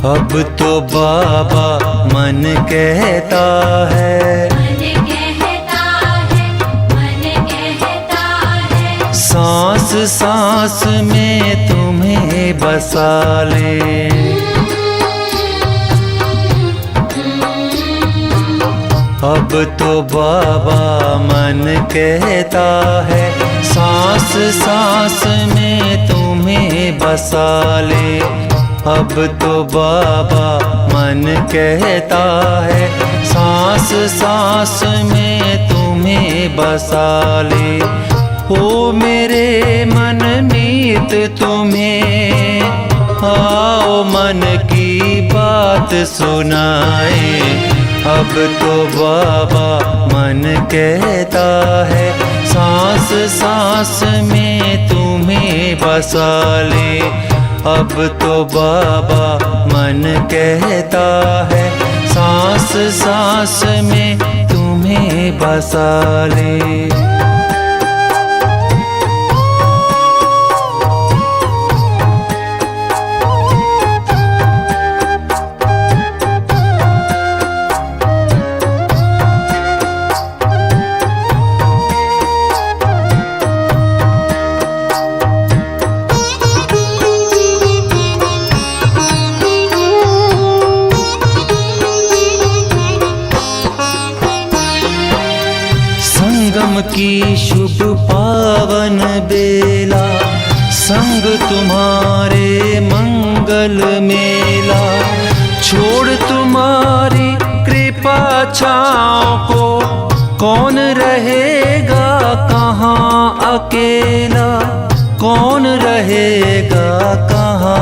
अब तो बाबा मन कहता है, सांस सांस में तुम्हें बसा ले। अब तो बाबा मन कहता है, सांस सांस में तुम्हें बसा ले। अब तो बाबा मन कहता है, सांस सांस में तुम्हें बसा ले। ओ मेरे मन मीत तुम्हें आओ मन की बात सुनाए। अब तो बाबा मन कहता है, सांस सांस में तुम्हें बसा ले। अब तो बाबा मन कहता है, सांस सांस में तुम्हें बसा ले। संगम की शुभ पावन बेला, संग तुम्हारे मंगल मेला। छोड़ तुम्हारी कृपा छाँव को कौन रहेगा कहाँ अकेला, कौन रहेगा कहाँ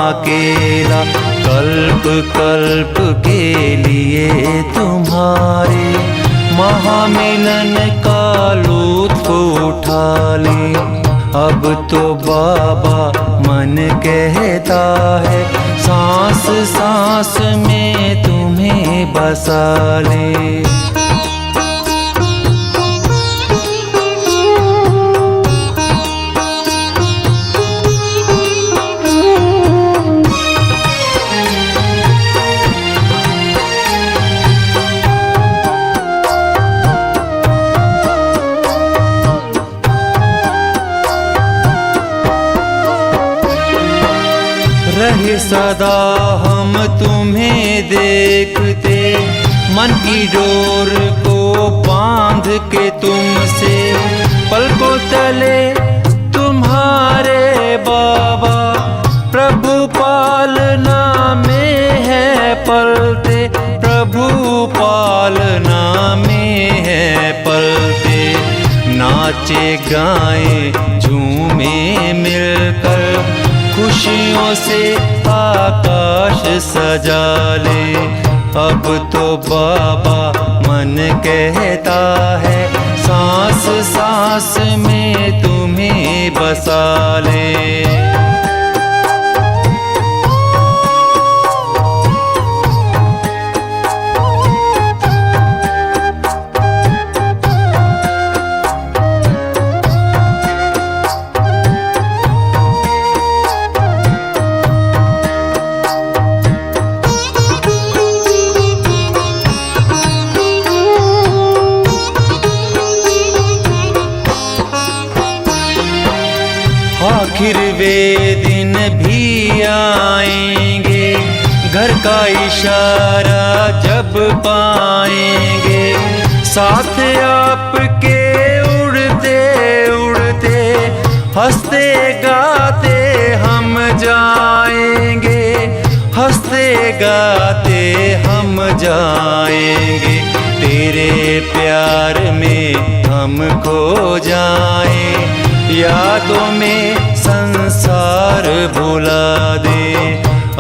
अकेला। कल्प कल्प के लिए तुम्हारे महामिलन का लुत्फ उठा ले। अब तो बाबा मन कहता है, सांस सांस में तुम्हें बसा ले। रहे सदा हम तुम्हें देखते, मन की डोर को बांध के तुमसे। पलकों तले तुम्हारे बाबा, प्रभु पालना में है पलते। प्रभु पालना में है पलते। नाचे गाएं झूमे मिलकर, खुशियों से आकाश सजा ले। अब तो बाबा मन कहता है, सांस सांस में तुम्हें बसा ले। आखिर वे दिन भी आएंगे, घर का इशारा जब पाएंगे। साथ आपके उड़ते उड़ते, हंसते गाते हम जाएंगे। हंसते गाते हम जाएंगे। तेरे प्यार में हम खो जाएं, यादों में संसार भुला दे।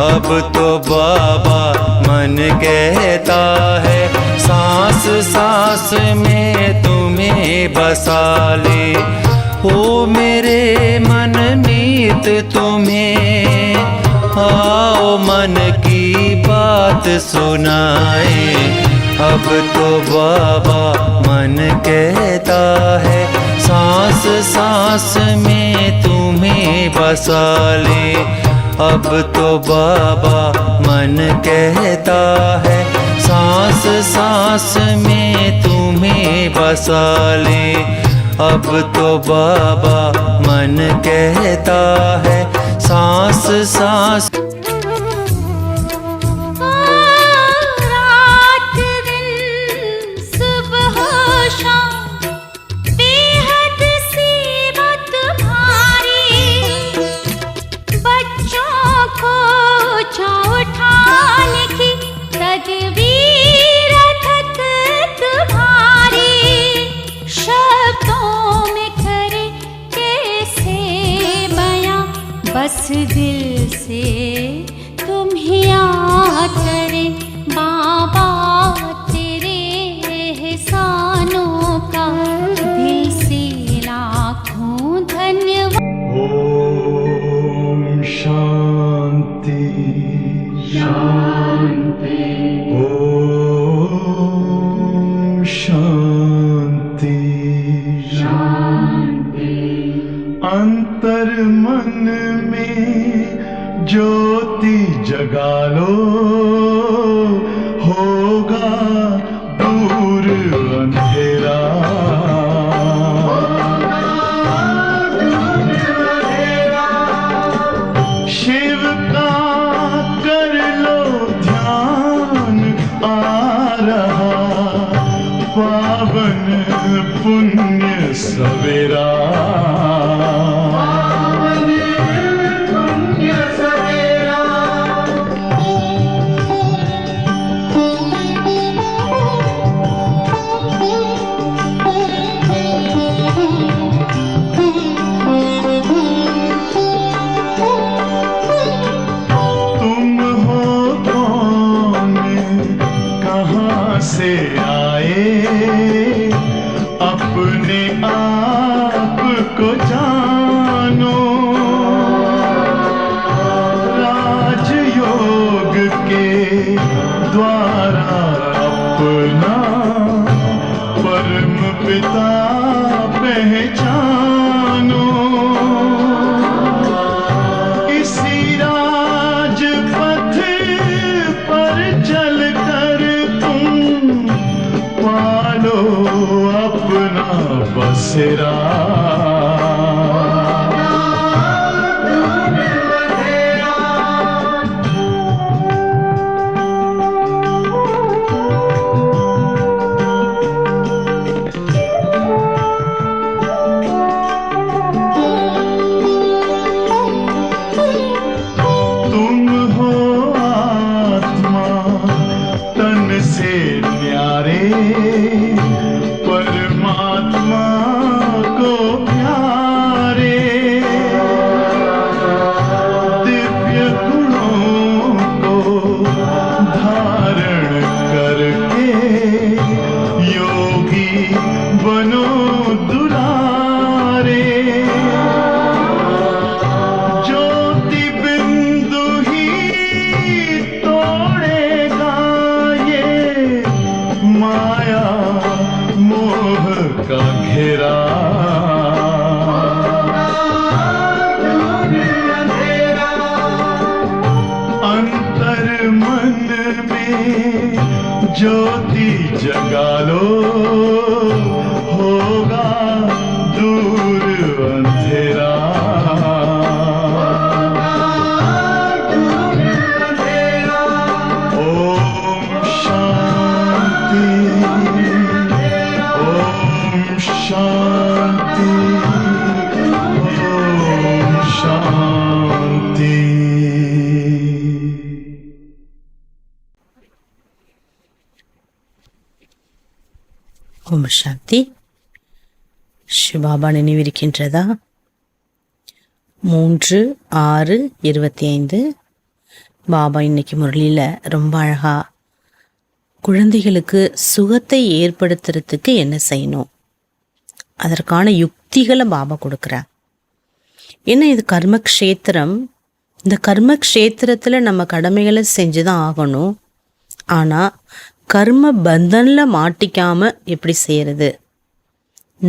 अब तो बाबा मन कहता है, सांस सांस में तुम्हें बसा ले। ओ मेरे मन मीत तुम्हें आओ मन की बात सुनाए। अब तो बाबा मन कहता है, सांस सांस में तुम्हें बसा ले। अब तो बाबा मन कहता है सांस सांस में तुम्हें बसा ले। अब तो बाबा मन कहता है सांस सांस। बस दिल से तुम ही याद करें बाबा, तेरे एहसानों का दिल से लाखों धन्यवाद। ओम शांति शांति, ओम शांति शांति। अंतर मन में ज्योति जगा लो, होगा दूर अंधेरा। शिव का कर लो ध्यान, आ रहा पावन पुण्य सवेरा। से आए अपने आप को जानो, राजयोग के द्वारा अपना परम पिता पहचानो। इसी राजपथ पर चलकर पालो अपना बसेरा। तुम हो आत्मा तन से न्यारे, परमात्मा को प्यारे। दिव्य गुणों को धारण करके योगी बनो दुलारे। ज्योति बिंदु ही तोड़ेगा ये माया मोह का घेरा। अंतर मन में ज्योति जगा लो, होगा दूर अंधेरा। ओम शांति, ओम शांति, ओम शांति। ஓம் சாந்தி. சிவபாபா நினைவிருக்கின்றதா? 3/6/25 பாபா இன்னைக்கு முரளியில் ரொம்ப அழகா குழந்தைகளுக்கு சுகத்தை ஏற்படுத்துறதுக்கு என்ன செய்யணும், அதற்கான யுக்திகளை பாபா கொடுக்குறார். ஏன்னா இது கர்மக்ஷேத்திரம். இந்த கர்மக்ஷேத்திரத்தில் நம்ம கடமைகளை செஞ்சு தான் ஆகணும். ஆனால் கர்ம பந்தனில் மாட்டிக்காமல் எப்படி செய்கிறது,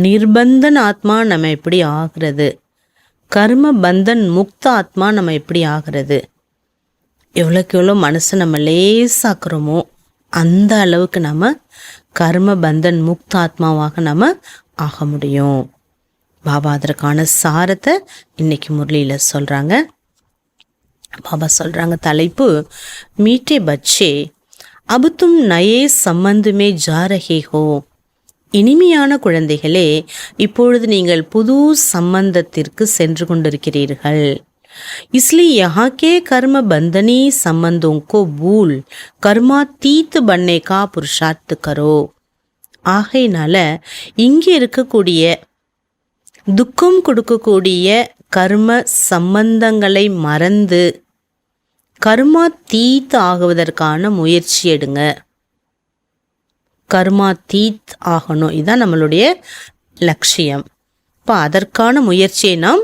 நிர்பந்தன் ஆத்மா நம்ம எப்படி ஆகிறது, கர்ம பந்தன் முக்த ஆத்மா நம்ம எப்படி ஆகிறது? எவ்வளோக்கு எவ்வளோ மனசை நம்ம லேசாக்குறோமோ அந்த அளவுக்கு நம்ம கர்ம பந்தன் முக்த ஆத்மாவாக நம்ம ஆக முடியும். பாபா அதற்கான சாரத்தை இன்னைக்கு முரளியில் சொல்கிறாங்க. பாபா சொல்கிறாங்க, தலைப்பு மீட்டே பச்சே அபு தும் நயே சம்பந்தமே ஜா ரஹே ஹோ. இனிமையான குழந்தைகளே, இப்பொழுது நீங்கள் புது சம்பந்தத்திற்கு சென்று கொண்டிருக்கிறீர்கள். इसलिए यहाँ के कर्म बंधनी संबंधों को भूल कर्मातीत बनने का पुरुषार्थ करो. ஆகையினால இங்கே இருக்கக்கூடிய துக்கம் கொடுக்கக்கூடிய கர்ம சம்பந்தங்களை மறந்து கர்மாத்தீத் ஆகுவதற்கான முயற்சி எடுங்க. கர்மாத்தீத் ஆகணும், இதுதான் நம்மளுடைய லட்சியம். இப்போ அதற்கான முயற்சியை நாம்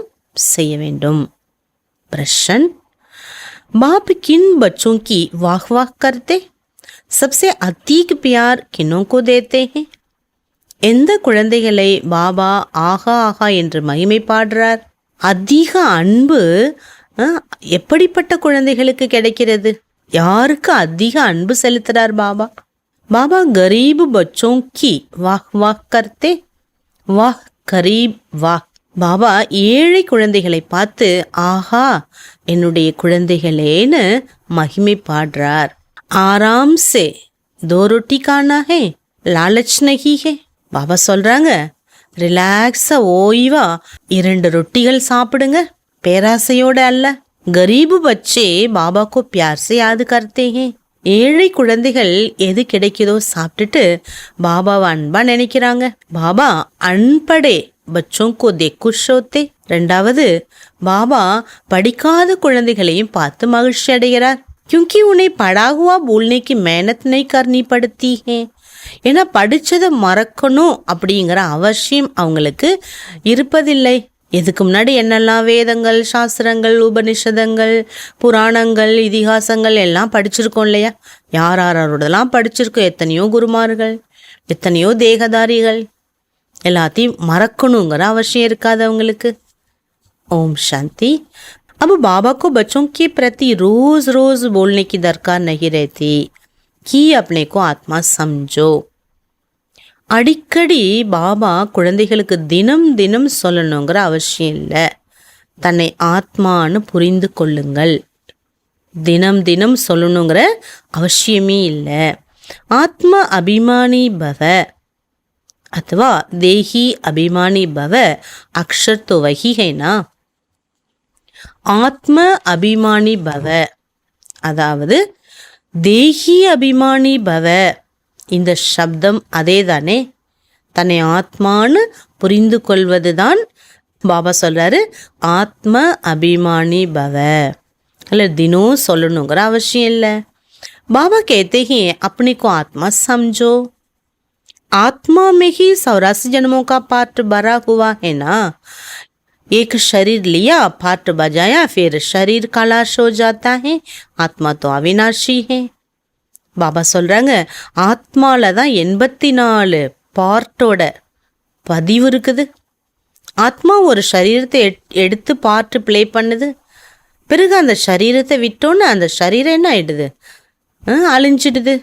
செய்ய வேண்டும். प्रश्न, बाप किन बच्चों की वाह वाह करते? सबसे अधिक प्यार किनों को देते हैं? எந்த குழந்தைகளை பாபா ஆகா ஆகா என்று மகிமை பாடுறார்? அதிக அன்பு எப்படிப்பட்ட குழந்தைகளுக்கு கிடைக்கிறது? யாருக்கு அதிக அன்பு செலுத்துறார் பாபா? பாபா கரீப் பச்சோं की वाह वाह करते. वाह கரீப் वाह. பாபா ஏழை குழந்தைகளை பார்த்து ஆஹா என்னுடைய குழந்தைகளேன்னு மகிமை பாடுறார். ஆராம் சே தோ ரொட்டி கானா ஹே லாலச் நஹி ஹே. பாபா சொல்றாங்க, ரிலாக்ஸா ஓய்வா 2 ரொட்டிகள் சாப்பிடுங்க, பேராசையோட அல்ல. கரீபு பச்சே பாபா கோ பியார் சே யாத் கர்த்தே ஹே. ஏழை குழந்தைகள் எது கிடைக்குதோ சாப்பிட்டுட்டு பாபாவை அன்பா நினைக்கிறாங்க. பாபா அன்படே பச்சோं को देख खुश होते. 2வது, பாபா படிக்காத குழந்தைகளையும் பார்த்து மகிழ்ச்சி அடைகிறார். क्योंकि उन्हें पढ़ा हुआ बोलने की मेहनत नहीं करनी पड़ती है. ஏன்னா படிச்சதை மறக்கணும் அப்படிங்கிற அவசியம் அவங்களுக்கு இருப்பதில்லை. இதுக்கு முன்னாடி என்னெல்லாம் வேதங்கள், சாஸ்திரங்கள், உபனிஷதங்கள், புராணங்கள், இதிகாசங்கள் எல்லாம் படிச்சிருக்கோம் இல்லையா? யாரோடலாம் படிச்சிருக்கோம். எத்தனையோ குருமார்கள், எத்தனையோ தேகதாரிகள், எல்லாத்தையும் மறக்கணுங்கிற அவசியம் இருக்காது அவங்களுக்கு. ओम शांति. अब बाबा को बच्चों के प्रति रोज रोज बोलने की दरकार नहीं रहती कि अपने को आत्मा समझो. அடிக்கடி பாபா குழந்தைகளுக்கு தினம் தினம் சொல்லணுங்கிற அவசியம் இல்லை. தன்னை ஆத்மான்னு புரிந்து கொள்ளுங்கள். தினம் தினம் சொல்லணுங்கிற அவசியமே இல்லை. ஆத்மா அபிமானி பவ अथवा देही अभिमानी भव. अक्षर तो वही है ना. ஆத்ம அபிமானி பவ, அதாவது தேஹி அபிமானி பவ, இந்த சப்தம் அதே தானே. தன்னை ஆத்மான்னு புரிந்து கொள்வது தான் பாபா சொல்றாரு ஆத்ம அபிமானி பவ. இல்லை தினம் சொல்லணுங்கிற அவசியம் இல்லை. பாபா कहते हैं अपने को आत्मा समझो. आत्मा में ही 84 जन्मों का पाठ भरा हुआ है ना. एक शरीर लिया, पाठ बजाया, फिर शरीर खलास हो जाता है. आत्मा तो अविनाशी है. பாபா சொல்றாங்க, ஆத்மால தான் 84 பார்ட்டோட பதிவு இருக்குது. ஆத்மா ஒரு சரீரத்தை எடுத்து பாட்டு ப்ளே பண்ணுது. பிறகு அந்த சரீரத்தை விட்டோன்னு அந்த சரீரம் என்ன ஆயிடுது? அழிஞ்சிடுது.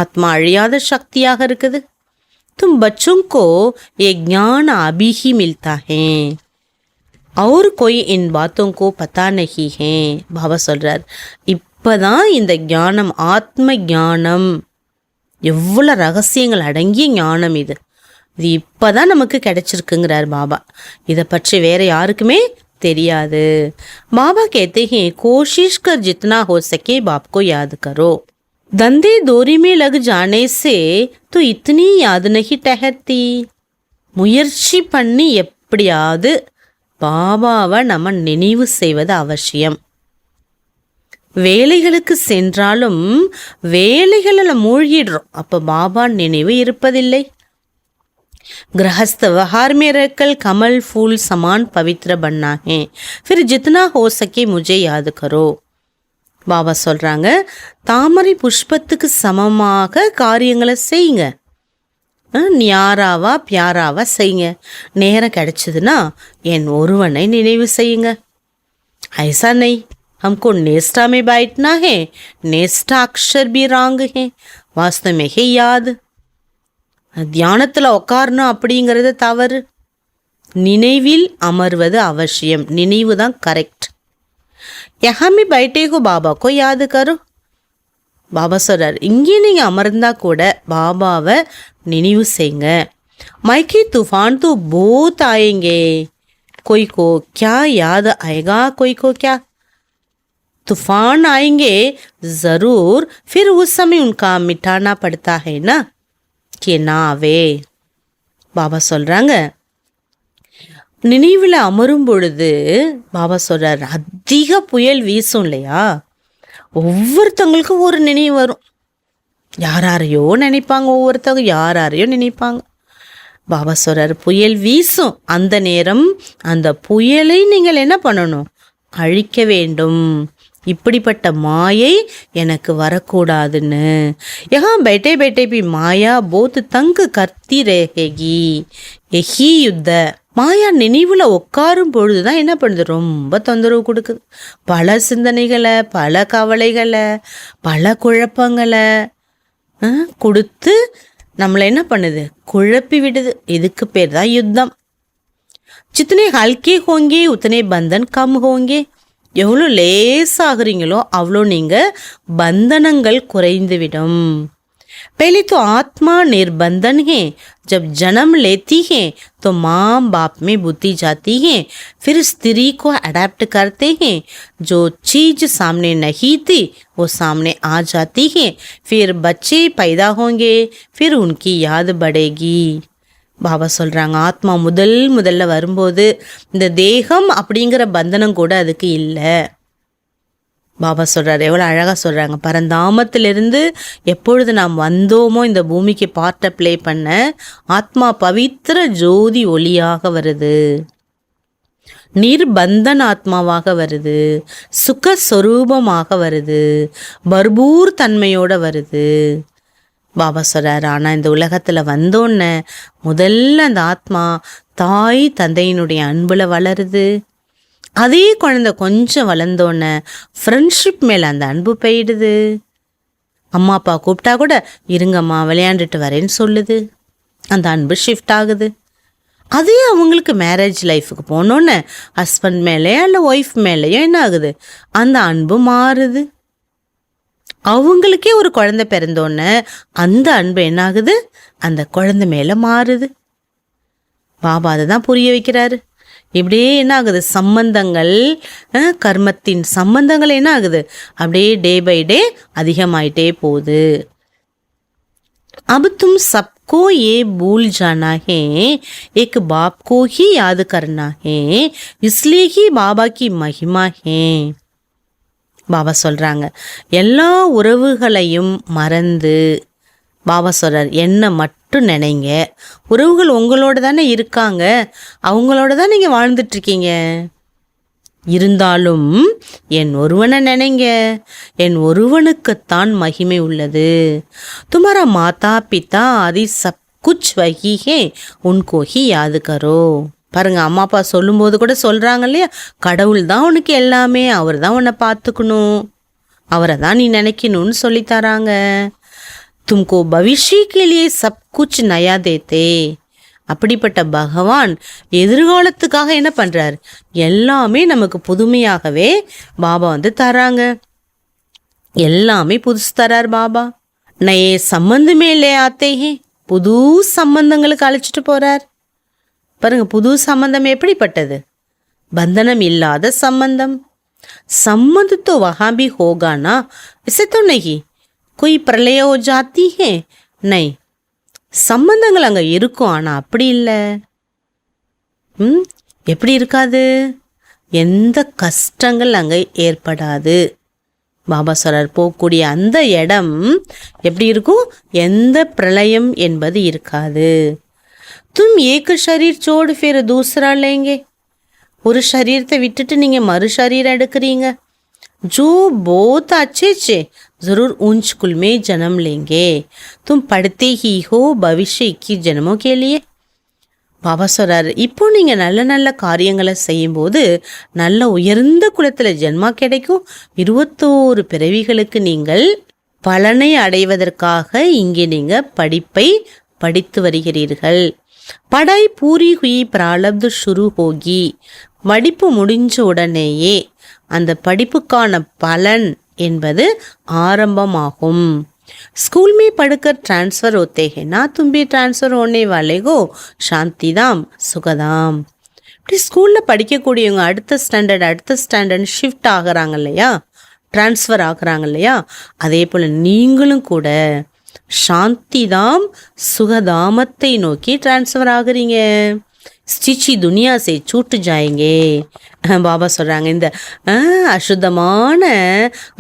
ஆத்மா அழியாத சக்தியாக இருக்குது. तुम बच्चों को ये ज्ञान अभी ही मिलता है और कोई इन बातों को पता नहीं है. பாபா சொல்றார், இப்பதான் இந்த ஞானம், ஆத்ம ஞானம், எவ்வளோ ரகசியங்கள் அடங்கிய ஞானம் இது இப்பதான் நமக்கு கிடைச்சிருக்குங்கிறார் பாபா. இதை பற்றி வேற யாருக்குமே தெரியாது. பாபா कहते हैं कोशिश कर जितना हो सके बाप को याद करो. धंधे दोरी में लग जाने से तो इतनी याद नहीं ठहरती. முயற்சி பண்ணி எப்படியாவது பாபாவை நம்ம நினைவு செய்வது அவசியம். வேலைகளுக்கு சென்றாலும் வேலைகளில் மூழ்கிடுறோம், அப்போ பாபா நினைவு இருப்பதில்லை. गृहस्थ व्यवहार में रहकर कमल फूल समान पवित्र बनना है. फिर जितना हो सके मुझे याद करो. பாபா சொல்றாங்க, தாமரை புஷ்பத்துக்கு சமமாக காரியங்களை செய்யுங்க. ஞாராவா பியாராவா செய்யுங்க. நேரம் கிடைச்சதுன்னா என் ஒருவனை நினைவு செய்யுங்க. ऐसा नहीं, हमको नेस्टा में बैठना है, नेस्टा अक्षर भी रांग है, वास्तव में है याद. தியானத்தில் உட்காரணும் அப்படிங்கிறது தவறு. நினைவில் அமர்வது அவசியம். நினைவு தான் கரெக்ட். யஹாமி பைட்டேகோ பாபாக்கோ யாது கரு. பாபா சொல்றார், இங்கே நீங்கள் அமர்ந்தா கூட பாபாவை நினைவு செய்யுங்க. மைக்கி तूफान तो बहुत आएंगे, कोई को क्या याद आएगा, कोई को क्या. तूफान आएंगे ज़रूर, फिर उस समय उनका मिटाना पड़ता है ना कि ना आवे. பாபா சொல்கிறாங்க, நினைவில் அமரும் பொழுது பாபா சொல்கிறார், அதிக புயல் வீசும் இல்லையா, ஒவ்வொருத்தவங்களுக்கும் ஒரு நினைவு வரும். யாரையோ நினைப்பாங்க, ஒவ்வொருத்தவங்க யாரையோ நினைப்பாங்க. பாபா சொல்கிறார், புயல் வீசும். அந்த நேரம் அந்த புயலை நீங்கள் என்ன பண்ணணும், அழிக்க வேண்டும். இப்படிப்பட்ட மாயை எனக்கு வரக்கூடாதுன்னு. யஹா बैठे बैठे भी மாயா बहुत तंग करती रहेगी, यही युद्ध. மாயா நினைவில் உட்காரும் பொழுது தான் என்ன பண்ணுது, ரொம்ப தொந்தரவு கொடுக்குது. பல சிந்தனைகளை, பல கவலைகளை, பல குழப்பங்களை கொடுத்து நம்மளை என்ன பண்ணுது, குழப்பி விடுது. இதுக்கு பேர் தான் யுத்தம். जितने हल्के होंगे उतने बंधन कम होंगे. எவ்வளோ லேசாகிறீங்களோ அவ்வளோ நீங்கள் பந்தனங்கள் குறைந்துவிடும். पहले तो आत्मा निर्बंधन है, जब जन्म लेती है तो माँ बाप में बुद्धि जाती है, फिर स्त्री को अडेप्ट करते हैं. जो चीज़ सामने नहीं थी वो सामने आ जाती है, फिर बच्चे पैदा होंगे, फिर उनकी याद बढ़ेगी. பாபா சொல்கிறாங்க, ஆத்மா முதல்ல வரும்போது இந்த தேகம் அப்படிங்கிற பந்தனம் கூட அதுக்கு இல்லை. பாபா சொல்கிறார், எவ்வளோ அழகாக சொல்கிறாங்க. பரந்தாமத்திலிருந்து எப்பொழுது நாம் வந்தோமோ இந்த பூமிக்கு பார்ட்டை ப்ளே பண்ண, ஆத்மா பவித்திர ஜோதி ஒளியாக வருது, நிர்பந்தன் ஆத்மாவாக வருது, சுகஸ்வரூபமாக வருது, பர்பூர் தன்மையோடு வருது. பாபா சொல்கிறார், ஆனால் இந்த உலகத்தில் வந்தோன்னே முதல்ல அந்த ஆத்மா தாய் தந்தையினுடைய அன்பில் வளருது. அதே குழந்தை கொஞ்சம் வளர்ந்தோன்னே ஃப்ரெண்ட்ஷிப் மேலே அந்த அன்பு போயிடுது. அம்மா அப்பா கூப்பிட்டா கூட இருங்கம்மா விளையாண்டுட்டு வரேன்னு சொல்லுது. அந்த அன்பு ஷிஃப்ட் ஆகுது. அதே அவங்களுக்கு மேரேஜ் லைஃபுக்கு போனோன்னே ஹஸ்பண்ட் மேலேயோ இல்லை ஒய்ஃப் மேலேயோ என்ன ஆகுது, அந்த அன்பு மாறுது. அவங்களுக்கே ஒரு குழந்தை பிறந்தோன்னே அந்த அன்பு என்ன ஆகுது, அந்த குழந்தை மேலே மாறுது. பாபா அதை தான் புரிய வைக்கிறாரு. இப்படியே என்ன ஆகுது, சம்பந்தங்கள், கர்மத்தின் சம்பந்தங்கள் என்ன ஆகுது, அப்படியே டே பை டே அதிகமாயிட்டே போகுது. अब तुम सबको ये भूल जाना है, एक बाप को ही याद करना है, इसलिए ही बाबा की महिमा है. பாபா சொல்கிறாங்க, எல்லா உறவுகளையும் மறந்து பாபா சொல்கிறார், என்னை மட்டும் நினைங்க. உறவுகள் உங்களோட தானே இருக்காங்க, அவங்களோட தான் நீங்கள் வாழ்ந்துட்டுருக்கீங்க. இருந்தாலும் என் ஒருவனை நினைங்க, என் ஒருவனுக்குத்தான் மகிமை உள்ளது. துமாரா மாதா பிதா ஆதி சப் குச் வஹி ஹே, உன்கோ ஹி யாது கரோ. பாருங்க, அம்மா அப்பா சொல்லும்போது கூட சொல்கிறாங்க இல்லையா, கடவுள் தான் உனக்கு எல்லாமே, அவர் தான் உன்னை பார்த்துக்கணும், அவரை தான் நீ நினைக்கணும்னு சொல்லித்தராங்க. தும்கோ பவிஷ்ய கே லியே சப் குச் நயா தேத்தே. அப்படிப்பட்ட பகவான் எதிர்காலத்துக்காக என்ன பண்ணுறார், எல்லாமே நமக்கு புதுமையாகவே பாபா வந்து தராங்க. எல்லாமே புதுசு தரார் பாபா. நயே சம்பந்தமே லே ஆத்தேஹே, புது சம்பந்தங்களுக்கு அழைச்சிட்டு போகிறார். பாருங்க, புது சம்பந்தம் எப்படிப்பட்டது, பந்தனம் இல்லாத சம்பந்தம். संबंध तो वहाँ भी होगा ना, इसे तो नहीं कोई प्रलय हो जाती है, नहीं. சம்பந்தங்கள் அங்கே இருக்கும், ஆனால் அப்படி இல்லை. எப்படி இருக்காது, எந்த கஷ்டங்கள் அங்கே ஏற்படாது. பாபா சொல்றார், போகக்கூடிய அந்த இடம் எப்படி இருக்கும், எந்த பிரளயம் என்பது இருக்காது. तुम एक शरीर छोड़ फिर दूसरा लेंगे, ஒரு சரீரத்தை விட்டுட்டு நீங்கள் மறு சரீரம் எடுக்கிறீங்க. जो बहुत अच्छे अच्छे जरूर ऊंच कुल में जन्म लेंगे। तुम पढ़ते ही हो भविष्य 21 जन्मों के लिए। பாபா சொல்றாரு, இப்போ நீங்க நல்ல நல்ல காரியங்களை செய்யும்போது நல்ல உயர்ந்த குலத்துல ஜென்மா கிடைக்கும். 21 பிறவிகளுக்கு நீங்கள் பலனை அடைவதற்காக இங்கே நீங்க படிப்பை படித்து வருகிறீர்கள். படாய் பூரி ஹுயி பிராலப்து ஷுரு ஹோகி. படிப்பு முடிஞ்ச உடனேயே அந்த படிப்புக்கான பலன் என்பது ஆரம்பமாகும். स्कूल में पढ़कर ट्रांसफ़र होते हैं ना, तुम भी ट्रांसफ़र होने वाले हो. शांति धाम சுகதாம். இப்படி ஸ்கூலில் படிக்கக்கூடியவங்க அடுத்த ஸ்டாண்டர்ட் ஷிஃப்ட் ஆகிறாங்க இல்லையா, ட்ரான்ஸ்ஃபர் ஆகுறாங்க இல்லையா, அதே போல் நீங்களும் கூட சாந்திதாம் சுகதாமத்தை நோக்கி ட்ரான்ஸ்ஃபர் ஆகுறீங்க. ஸ்டிச்சி துனியா சே சூட்டு ஜாயங்கே. பாபா சொல்கிறாங்க, இந்த அசுத்தமான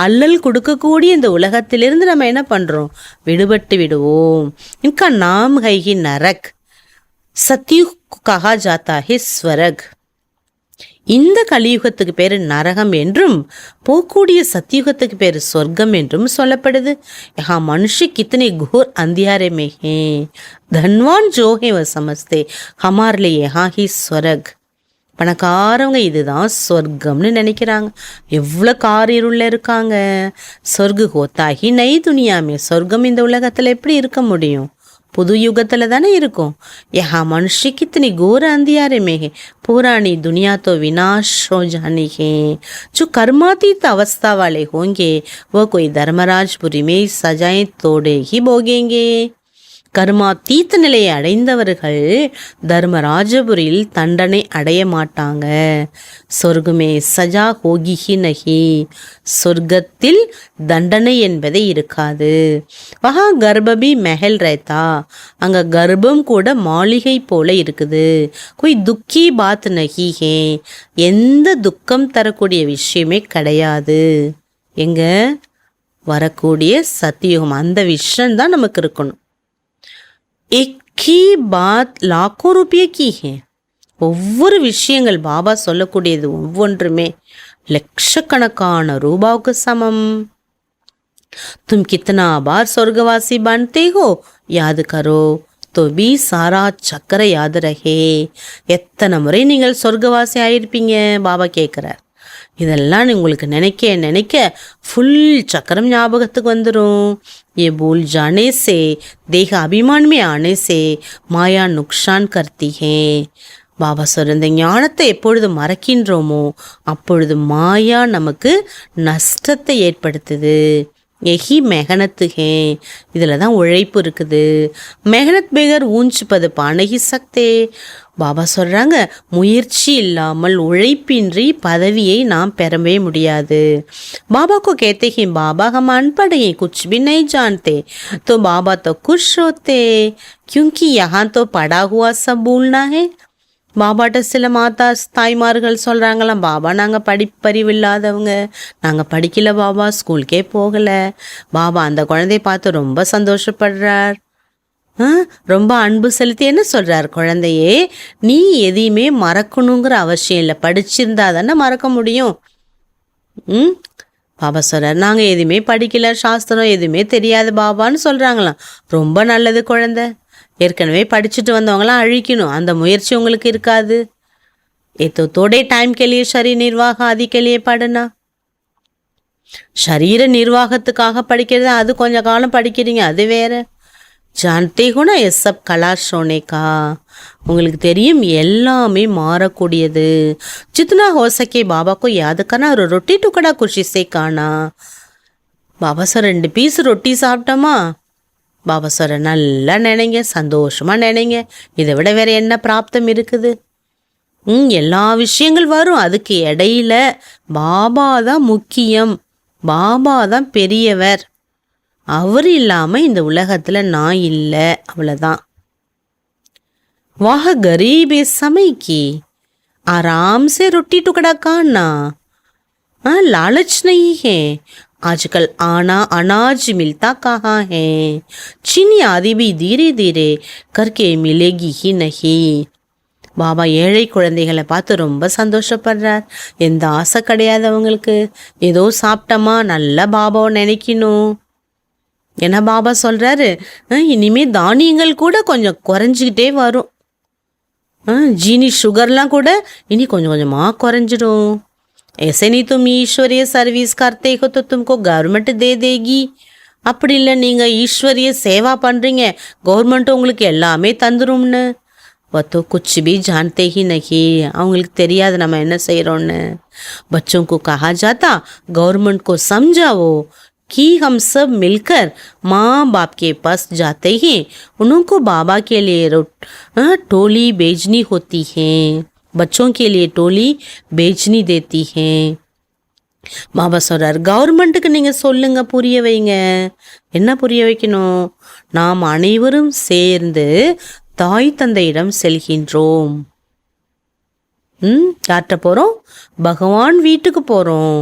அல்லல் கொடுக்கக்கூடிய இந்த உலகத்திலிருந்து நம்ம என்ன பண்ணுறோம், விடுபட்டு விடுவோம். இன்கா நாம் ஹைகி நரக், சத்யுக் கஹா ஜாத்தா ஹே ஸ்வரக். இந்த கலியுகத்துக்கு பேர் நரகம் என்றும் போக்கூடிய சத்தியுகத்துக்கு பேர் சொர்க்கம் என்றும் சொல்லப்படுது. யஹா மனுஷ கித்தனை घोर अंधियारे में हैं, धनवान जो है वह समझते हमारे लिए यहाँ ही स्वर्ग. பணக்காரவங்க இதுதான் சொர்க்கம்னு நினைக்கிறாங்க. எவ்வளோ காரிருள்ள இருக்காங்க. சொர்க்கு ஹோத்தாகி நை துனியாமே, சொர்க்கம் இந்த உலகத்தில் எப்படி இருக்க முடியும், புது யுகத்தில் தானே இருக்கும். யஹா மனுஷ கித்தனை घोर अंधियारे में है, पुरानी दुनिया तो विनाश हो जानी है. जो कर्मातीत अवस्था वाले होंगे वो कोई धर्मराजपुरी में सजाएं तोड़े ही भोगेंगे. கர்மாத்தீத்த நிலையை அடைந்தவர்கள் தர்மராஜபுரியில் தண்டனை அடைய மாட்டாங்க. சொர்க்கமே சஜா ஹோகிஹி நகி, சொர்க்கத்தில் தண்டனை என்பதே இருக்காது. வஹா கர்ப்பபி மெஹல் ரேத்தா, அங்கே கர்ப்பம் கூட மாளிகை போல இருக்குது. கோய் துக்கி பாத் நகி ஹே, எந்த துக்கம் தரக்கூடிய விஷயமே கிடையாது. எங்க வரக்கூடிய சத்தியுகம், அந்த விஷயம்தான் நமக்கு இருக்கணும். एक ही बात लाखों रुपये की है. ஒவ்வொரு விஷயங்கள் பாபா சொல்லக்கூடியது ஒவ்வொன்றுமே லட்சக்கணக்கான ரூபாவுக்கு சமம். तुम कितना बार स्वर्गवासी बनते हो याद करो तो भी सारा चक्कर याद रहे. எத்தனை முறை நீங்கள் சொர்க்கவாசி ஆயிருப்பீங்க பாபா கேட்குறார். இதெல்லாம் உங்களுக்கு நினைக்க நினைக்க ஃபுல் சக்கரம் ஞாபகத்துக்கு வந்துடும். ये भूल जाने से देह अभिमान में आने से माया नुकसान करती है. பாபா சொல்ற, இந்த ஞானத்தை எப்பொழுது மறக்கின்றோமோ அப்பொழுது மாயா நமக்கு நஷ்டத்தை ஏற்படுத்துது. எஹி மெஹனத்து ஹே, இதில் தான் உழைப்பு இருக்குது. மெஹனத் பேகர் ஊஞ்ச் பது பானகி சக்தே. பாபா சொல்கிறாங்க, முயற்சி இல்லாமல் உழைப்பின்றி பதவியை நாம் பெறவே முடியாது. பாபா को कहते हैं बाबा हम अनपढ़ हैं, कुछ भी नहीं जानते, तो बाबा तो खुश होते क्योंकि यहाँ तो पढ़ा हुआ सब भूलना है. பாபாட்ட சில மாதா தாய்மார்கள் சொல்கிறாங்களாம், பாபா நாங்கள் படிப்பறிவு இல்லாதவங்க, நாங்கள் படிக்கல பாபா, ஸ்கூலுக்கே போகலை. பாபா அந்த குழந்தைய பார்த்து ரொம்ப சந்தோஷப்படுறார், ரொம்ப அன்பு செலுத்தி என்ன சொல்கிறார், குழந்தையே நீ எதையுமே மறக்கணுங்கிற அவசியம் இல்லை, படிச்சிருந்தா தானே மறக்க முடியும். பாபா சொல்கிறார், நாங்கள் எதுவுமே படிக்கல, சாஸ்திரம் எதுவுமே தெரியாது பாபான்னு சொல்கிறாங்களாம். ரொம்ப நல்லது குழந்தை, ஏற்கனவே படிச்சுட்டு வந்தவங்களாம் அழிக்கணும் அந்த முயற்சி உங்களுக்கு இருக்காது. ஏதோ தோடே டைம் के लिए शरीर निर्वाह आदि के लिए पढ़ना, शरीर நிர்வாகத்துக்காக படிக்கிறது அது கொஞ்ச காலம் படிக்கிறீங்க, அது வேற. जानते हो ना ये सब कलाश होने का, உங்களுக்கு தெரியும் எல்லாமே மாறக்கூடியது. जितना हो सके बाबा को याद करना और रोटी टुकड़ा खुशी से खाना. பாபா சார் 2 பீஸ் ரொட்டி சாப்பிட்டோமா, பாபா சார் நல்லா நினைங்க, சந்தோஷமாக நினைங்க, இதை விட வேறு என்ன பிராப்தம் இருக்குது. எல்லா விஷயங்கள் வரும், அதுக்கு இடையில பாபா தான் முக்கியம், பாபா தான் பெரியவர், அவர் இல்லாமல் இந்த உலகத்தில் நான் இல்லை, அவ்வளோதான். வாஹ கரீபே சமைக்கி ஆராம் से रोटी टुकड़ा खाना, लालच नहीं है. आजकल आना अनाज मिलता कहाँ है, चीनी आदि भी धीरे धीरे करके मिलेगी ही नहीं. பாபா ஏழை குழந்தைகளை பார்த்து ரொம்ப சந்தோஷப்படுறார். எந்த ஆசை கிடையாது அவங்களுக்கு. ஏதோ சாப்பிட்டோமா நல்லா பாபாவை நினைக்கணும். ஏன்னா பாபா சொல்கிறாரு, இனிமே தானியங்கள் கூட கொஞ்சம் குறைஞ்சிக்கிட்டே வரும். ஜீனி சுகர்லாம் கூட இனி கொஞ்சம் கொஞ்சமாக குறைஞ்சிடும். ऐसे नहीं तुम ईश्वरीय सर्विस करते हो तो तुमको गवर्नमेंट दे देगी. அப்படி இல்லை, நீங்கள் ஈஸ்வரிய சேவா பண்ணுறீங்க, கவர்மெண்ட் உங்களுக்கு எல்லாமே தந்துரும்னு. तो कुछ भी जानते ही नहीं. அவங்களுக்கு தெரியாது நம்ம என்ன செய்கிறோன்னு. बच्चों को कहा जाता गवर्नमेंट को समझाओ कि हम सब मिलकर माँ बाप के पास जाते हैं, उनको बाबा के लिए टोली भेजनी होती है. बच्चों के लिए टोली भेजनी देती है. பாபா சொல்கிறார், கவர்மெண்ட்டுக்கு நீங்கள் சொல்லுங்க, புரிய வைங்க. என்ன புரிய வைக்கணும்? நாம் அனைவரும் சேர்ந்து தாய் தந்தையிடம் செல்கின்றோம். யார்கிட்ட போகிறோம்? பகவான் வீட்டுக்கு போகிறோம்.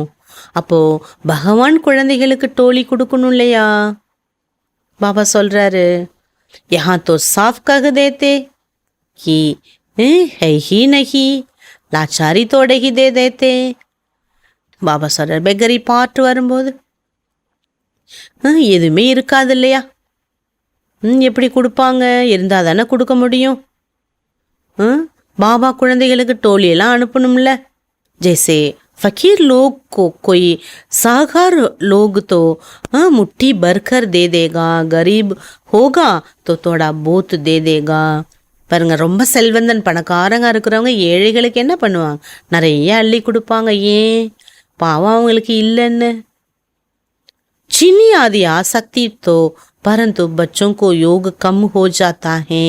அப்போது பகவான் குழந்தைகளுக்கு டோலி கொடுக்கணும் இல்லையா? பாபா சொல்கிறாரு, யஹா தோ சாஃப் கஹ் தேத்தே கி है ही नहीं, लाचारी तोड़े ही दे देते. பாபா சொல்கிறார், பெக்கரி பாட்டு வரும்போது எதுவுமே இருக்காது இல்லையா? எப்படி கொடுப்பாங்க? இருந்தால் தானே கொடுக்க முடியும். பாபா குழந்தைகளுக்கு டோலியெல்லாம் அனுப்பணும்ல. जैसे फकीर लोग को कोई सागर लोग तो मुट्ठी भरकर दे देगा, गरीब होगा तो थोड़ा बहुत दे देगा. பாருங்க, ரொம்ப செல்வந்தன் பணக்காரங்க இருக்கிறவங்க ஏழைகளுக்கு என்ன பண்ணுவாங்க? நிறைய அள்ளி கொடுப்பாங்க. ஏன்? பாவம் அவங்களுக்கு இல்லைன்னு. चीनी आदि आसक्ति तो परंतु बच्चों को योग कम हो जाता है.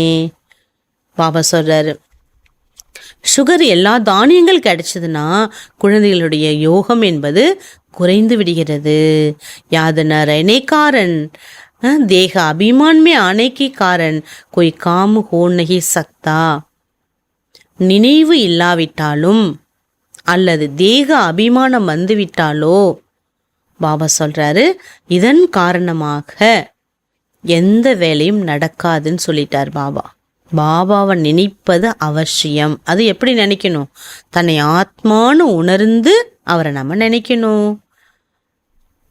பாபா சொல்றாரு, சுகர் எல்லா தானியங்கள் கிடைச்சதுன்னா குழந்தைகளுடைய யோகம் என்பது குறைந்து விடுகிறது. याद न रहने कारण देह अभिमान में आने के कारण कोई काम हो नहीं सकता. நினைவு இல்லாவிட்டாலும் அல்லது தேக அபிமானம் வந்துவிட்டாலோ பாபா சொல்கிறாரு, இதன் காரணமாக எந்த வேலையும் நடக்காதுன்னு சொல்லிட்டார் பாபா. பாபாவை நினைப்பது அவசியம். அது எப்படி நினைக்கணும்? தன்னை ஆத்மான்னு உணர்ந்து அவரை நம்ம நினைக்கணும்.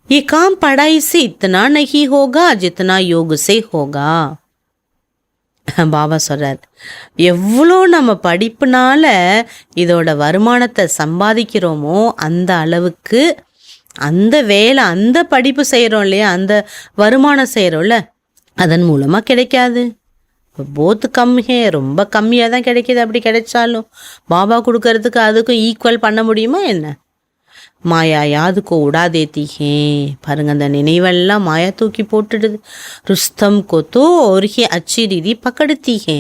ये काम पढ़ाई से इतना नहीं होगा जितना योग से होगा. பாபா சொல்கிறார், எவ்வளோ நம்ம படிப்புனால இதோட வருமானத்தை சம்பாதிக்கிறோமோ அந்த அளவுக்கு அந்த வேலை, அந்த படிப்பு செய்கிறோம் இல்லையா, அந்த வருமானம் செய்கிறோம்ல, அதன் மூலமாக கிடைக்காது. போத்து கம்மியே, ரொம்ப கம்மியாக தான் கிடைக்கிது. அப்படி கிடைச்சாலும் பாபா கொடுக்கறதுக்கு அதுக்கும் ஈக்குவல் பண்ண முடியுமா என்ன? மாயா யாதுக்கோ உடா தேத்திஹே. பாருங்க, அந்த நினைவெல்லாம் மாயா தூக்கி போட்டுடுது. ருஸ்தம் கொத்தோ ஒருகி அச்சி ரீதி பக்கடுத்தீஹே.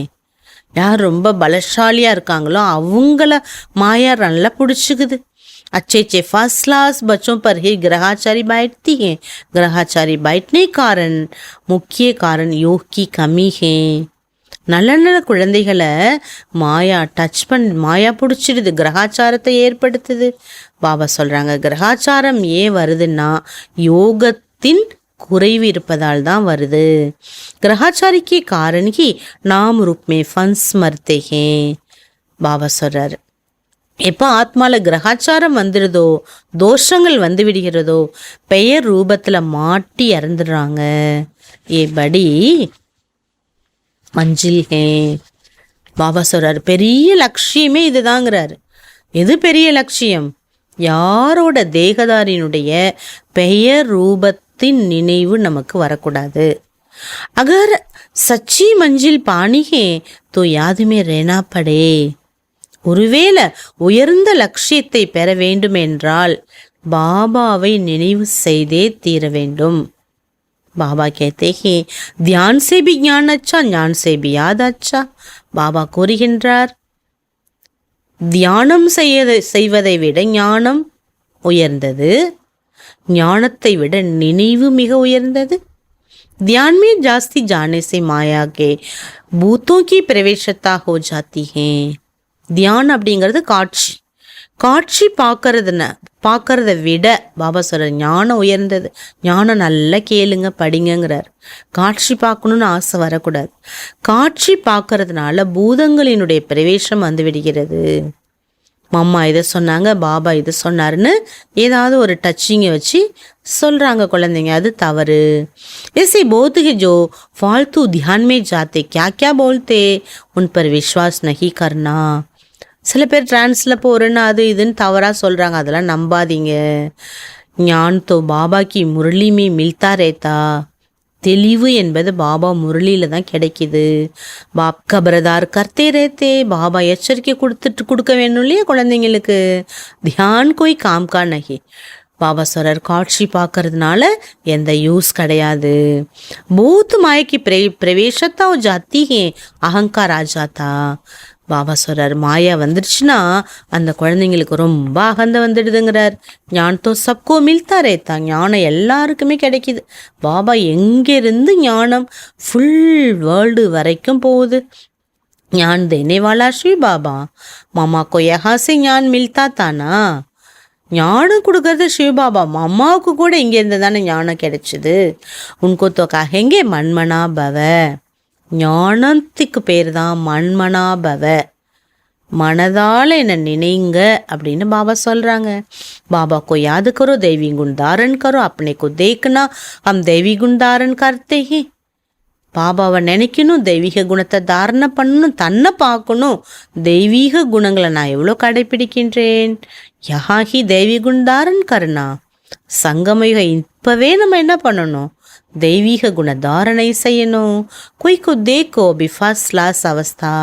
யார் ரொம்ப பலசாலியாக இருக்காங்களோ அவங்கள மாயா நல்லா பிடிச்சிக்குது. अच्छे अच्छे फर्स्ट क्लास बच्चों पर ही ग्रहाचारी बैठती है. ग्रहाचारी बैठने कारण मुख्य कारण योग की कमी है. நல்ல நல்ல குழந்தைகளை மாயா டச் மாயா பிடிச்சிடுது, கிரகாச்சாரத்தை ஏற்படுத்துது. பாபா சொல்கிறாங்க, கிரகாச்சாரம் ஏன் வருதுன்னா யோகத்தின் குறைவு இருப்பதால் தான் வருது. கிரகாச்சாரிக்கு காரணி நாம் ரூப்மே ஃபன்ஸ் மர்த்தேகே. பாபா சொல்கிறாரு, எப்போ ஆத்மாவில் கிரகாச்சாரம் வந்துடுதோ, தோஷங்கள் வந்து விடுகிறதோ, பெயர் ரூபத்தில் மாட்டி இறந்துடுறாங்க. ஏ படி மஞ்சில் ஹே. பாபா சொல்கிறார், பெரிய லட்சியமே இதுதாங்கிறாரு. எது பெரிய லட்சியம்? யாரோட தேகதாரினுடைய பெயர் ரூபத்தின் நினைவு நமக்கு வரக்கூடாது. அகர் சச்சி மஞ்சில் பாணி ஹே தோ யாதுமே ரேனா படே. ஒருவேளை உயர்ந்த லட்சியத்தை பெற வேண்டுமென்றால் பாபாவை நினைவு செய்தே தீர வேண்டும். பாபா कहते हैं ध्यान से भी ज्ञान अच्छा, ज्ञान से भी याद अच्छा. பாபா கூறுகின்றார், தியானம் செய்வதை விட ஞானம் உயர்ந்தது, ஞானத்தை விட நினைவு மிக உயர்ந்தது. ध्यान में जास्ती जाने से माया के भूतों की प्रवेशता हो जाती है. தியான் அப்படிங்கிறது காட்சி. காட்சி பார்க்கறத விட பாபா சொல்ற ஞானம் உயர்ந்தது. ஞானம் நல்லா கேளுங்க, படிங்கிறார். காட்சி பார்க்கணும்னு ஆசை வரக்கூடாது. காட்சி பார்க்கறதுனால பூதங்களினுடைய பிரவேசம் வந்து விடுகிறது. அம்மா இதை சொன்னாங்க, பாபா இதை சொன்னாருன்னு ஏதாவது ஒரு டச்சிங்கை வச்சு சொல்கிறாங்க குழந்தைங்க. அது தவறு. ऐसे बहुत है जो फालतू ध्यान में जाते क्या क्या बोलते उन पर विश्वास नहीं करना. சில பேர் டிரான்ஸில் போகிறேன்னு அது இதுன்னு தவறாக சொல்கிறாங்க, அதெல்லாம் நம்பாதீங்க. ஞான் தோ பாபா கி முரளி மே மில்தா ரேத்தா. தெளிவு என்பது பாபா முரளியில் தான் கிடைக்கிது. பாப் கபரதார் கர்த்தே ரேத்தே. பாபா எச்சரிக்கை கொடுக்க வேணும் இல்லையா குழந்தைங்களுக்கு. தியான் கோய் காம்கா நகி. பாபா சொல்றார் காட்சி பார்க்கறதுனால எந்த யூஸ் கிடையாது. பூத் மாயக்கி பிரவேசத்தா ஜாத்தி அகங்கார் ஆஜாத்தா. பாபா சொல்றார் மாயா வந்துடுச்சுன்னா அந்த குழந்தைங்களுக்கு ரொம்ப அகந்த வந்துடுதுங்கிறார். ஞான் தோ சப்கோ மில்தா ரேத்தா. ஞானம் எல்லாருக்குமே கிடைக்கிது. பாபா எங்கிருந்து ஞானம் ஃபுல் வேர்ல்டு வரைக்கும் போகுது. ஞான் தேனே வாலா ஸ்ரீ பாபா. மாமா கோ யஹா சே ஞான் மில்தா தானா. ஞானம் கொடுக்கறது சிவபாபா. அம்மாவுக்கு கூட இங்கேருந்து தானே ஞானம் கிடைச்சிது. உன்கோ தோ கஹெங்கே மன்மனா பவ. ஞானத்துக்கு பேர் தான் மன்மனா பவ. மனதால் என்ன நினைங்க அப்படின்னு பாபா சொல்கிறாங்க. பாபா को याद करो दैवी गुण धारण करो अपने को देखना हम दैवी गुण धारण करते हैं. பாபாவை நினைக்கணும், தெய்வீக குணத்தை தாரணை பண்ணணும், தன்னை பார்க்கணும். தெய்வீக குணங்களை நான் எவ்வளோ கடைப்பிடிக்கின்றேன். யஹாஹி தெய்வீ குண் தாரண் கருணா. சங்கமயுக இப்போவே நம்ம என்ன பண்ணணும், தெய்வீக குண தாரணை செய்யணும். कोई को देखो अभी फर्स्ट क्लास अवस्था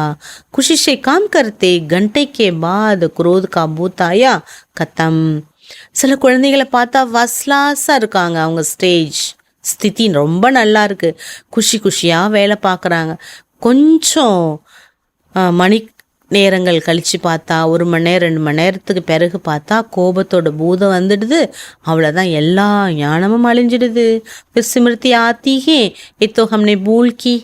खुशी से काम करते घंटे के बाद क्रोध का भूत आया खत्म. சில குழந்தைகளை பார்த்தா ஃபர்ஸ்ட் கிளாஸாக இருக்காங்க. அவங்க ஸ்டேஜ் ஸ்திதி ரொம்ப நல்லா இருக்குது. குஷி குஷியாக வேலை பார்க்குறாங்க. கொஞ்சம் மணி நேரங்கள் கழித்து பார்த்தா 1 மணி நேரம் 2 மணி நேரத்துக்கு பிறகு பார்த்தா கோபத்தோட பூதம் வந்துடுது. அவ்வளோதான், எல்லா ஞானமும் அழிஞ்சிடுது. ஸ்மிருதி ஆத்திகே இத்தோ ஹம்னே பூல்கி.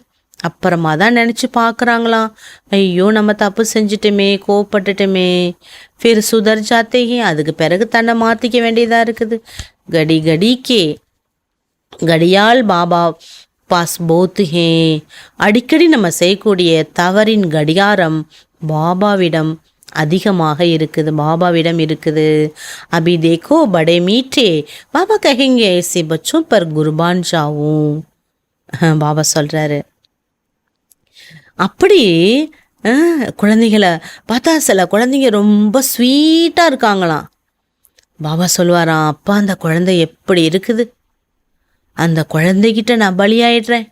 அப்புறமா தான் நினச்சி பார்க்குறாங்களாம், ஐயோ நம்ம தப்பு செஞ்சிட்டோமே, கோவப்பட்டுட்டோமே. ஃபிர் சுதர் ஜாத்தேகே. அதுக்கு பிறகு தன்னை மாற்றிக்க வேண்டியதாக இருக்குது. கடி கடிக்கே கடியால் பாபா பாஸ் போத்து ஹே. அடிக்கடி நம்ம செய்யக்கூடிய தவறின் கடிகாரம் பாபாவிடம் அதிகமாக இருக்குது, பாபாவிடம் இருக்குது. அபி தேக்கோ படே மீட்டே பாபா கஹெங்கே ऐसे बच्चों पर குர்பான் ஜாவும். பாபா சொல்கிறாரு. அப்படி குழந்தைகளை பார்த்தா சில குழந்தைங்க ரொம்ப ஸ்வீட்டாக இருக்காங்களாம். பாபா சொல்லுவாராம், அப்பா அந்த குழந்தை எப்படி இருக்குது, அந்த குழந்தைகிட்ட நான் பலியாயிடுறேன்.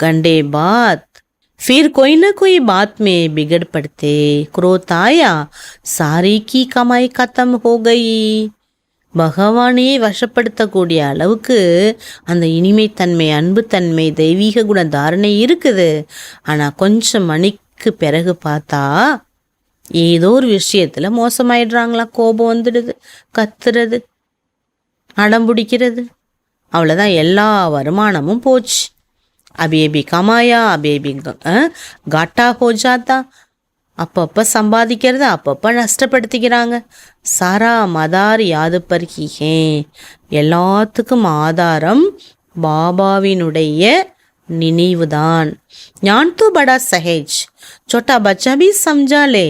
கண்டே பாத் फिर कोई ना कोई बात में बिगड़ पड़ते. क्रोध आया सारी की कमाई खत्म हो गई. பகவானையே வசப்படுத்தக்கூடிய அளவுக்கு அந்த இனிமைத்தன்மை, அன்புத்தன்மை, தெய்வீக குண தாரணை இருக்குது. ஆனால் கொஞ்சம் மணிக்கு பிறகு பார்த்தா ஏதோ ஒரு விஷயத்தில் மோசமாயிடுறாங்களாம். கோபம் வந்துடுது, கத்துறது, அடம்பிடிக்கிறது. அவ்வளோதான், எல்லா வருமானமும் போச்சு. अभी अभी कमाया अभी अभी घाटा हो जाता. அப்பப்போ சம்பாதிக்கிறத அப்பப்போ நஷ்டப்படுத்திக்கிறாங்க. சாரா மதார் யாது பர்ஹிஹே. எல்லாத்துக்கும் ஆதாரம் பாபாவினுடைய நினைவுதான். ஞான் தோ படா சஹேஜ் சோட்டா பச்சா பி சம்ஜாலே.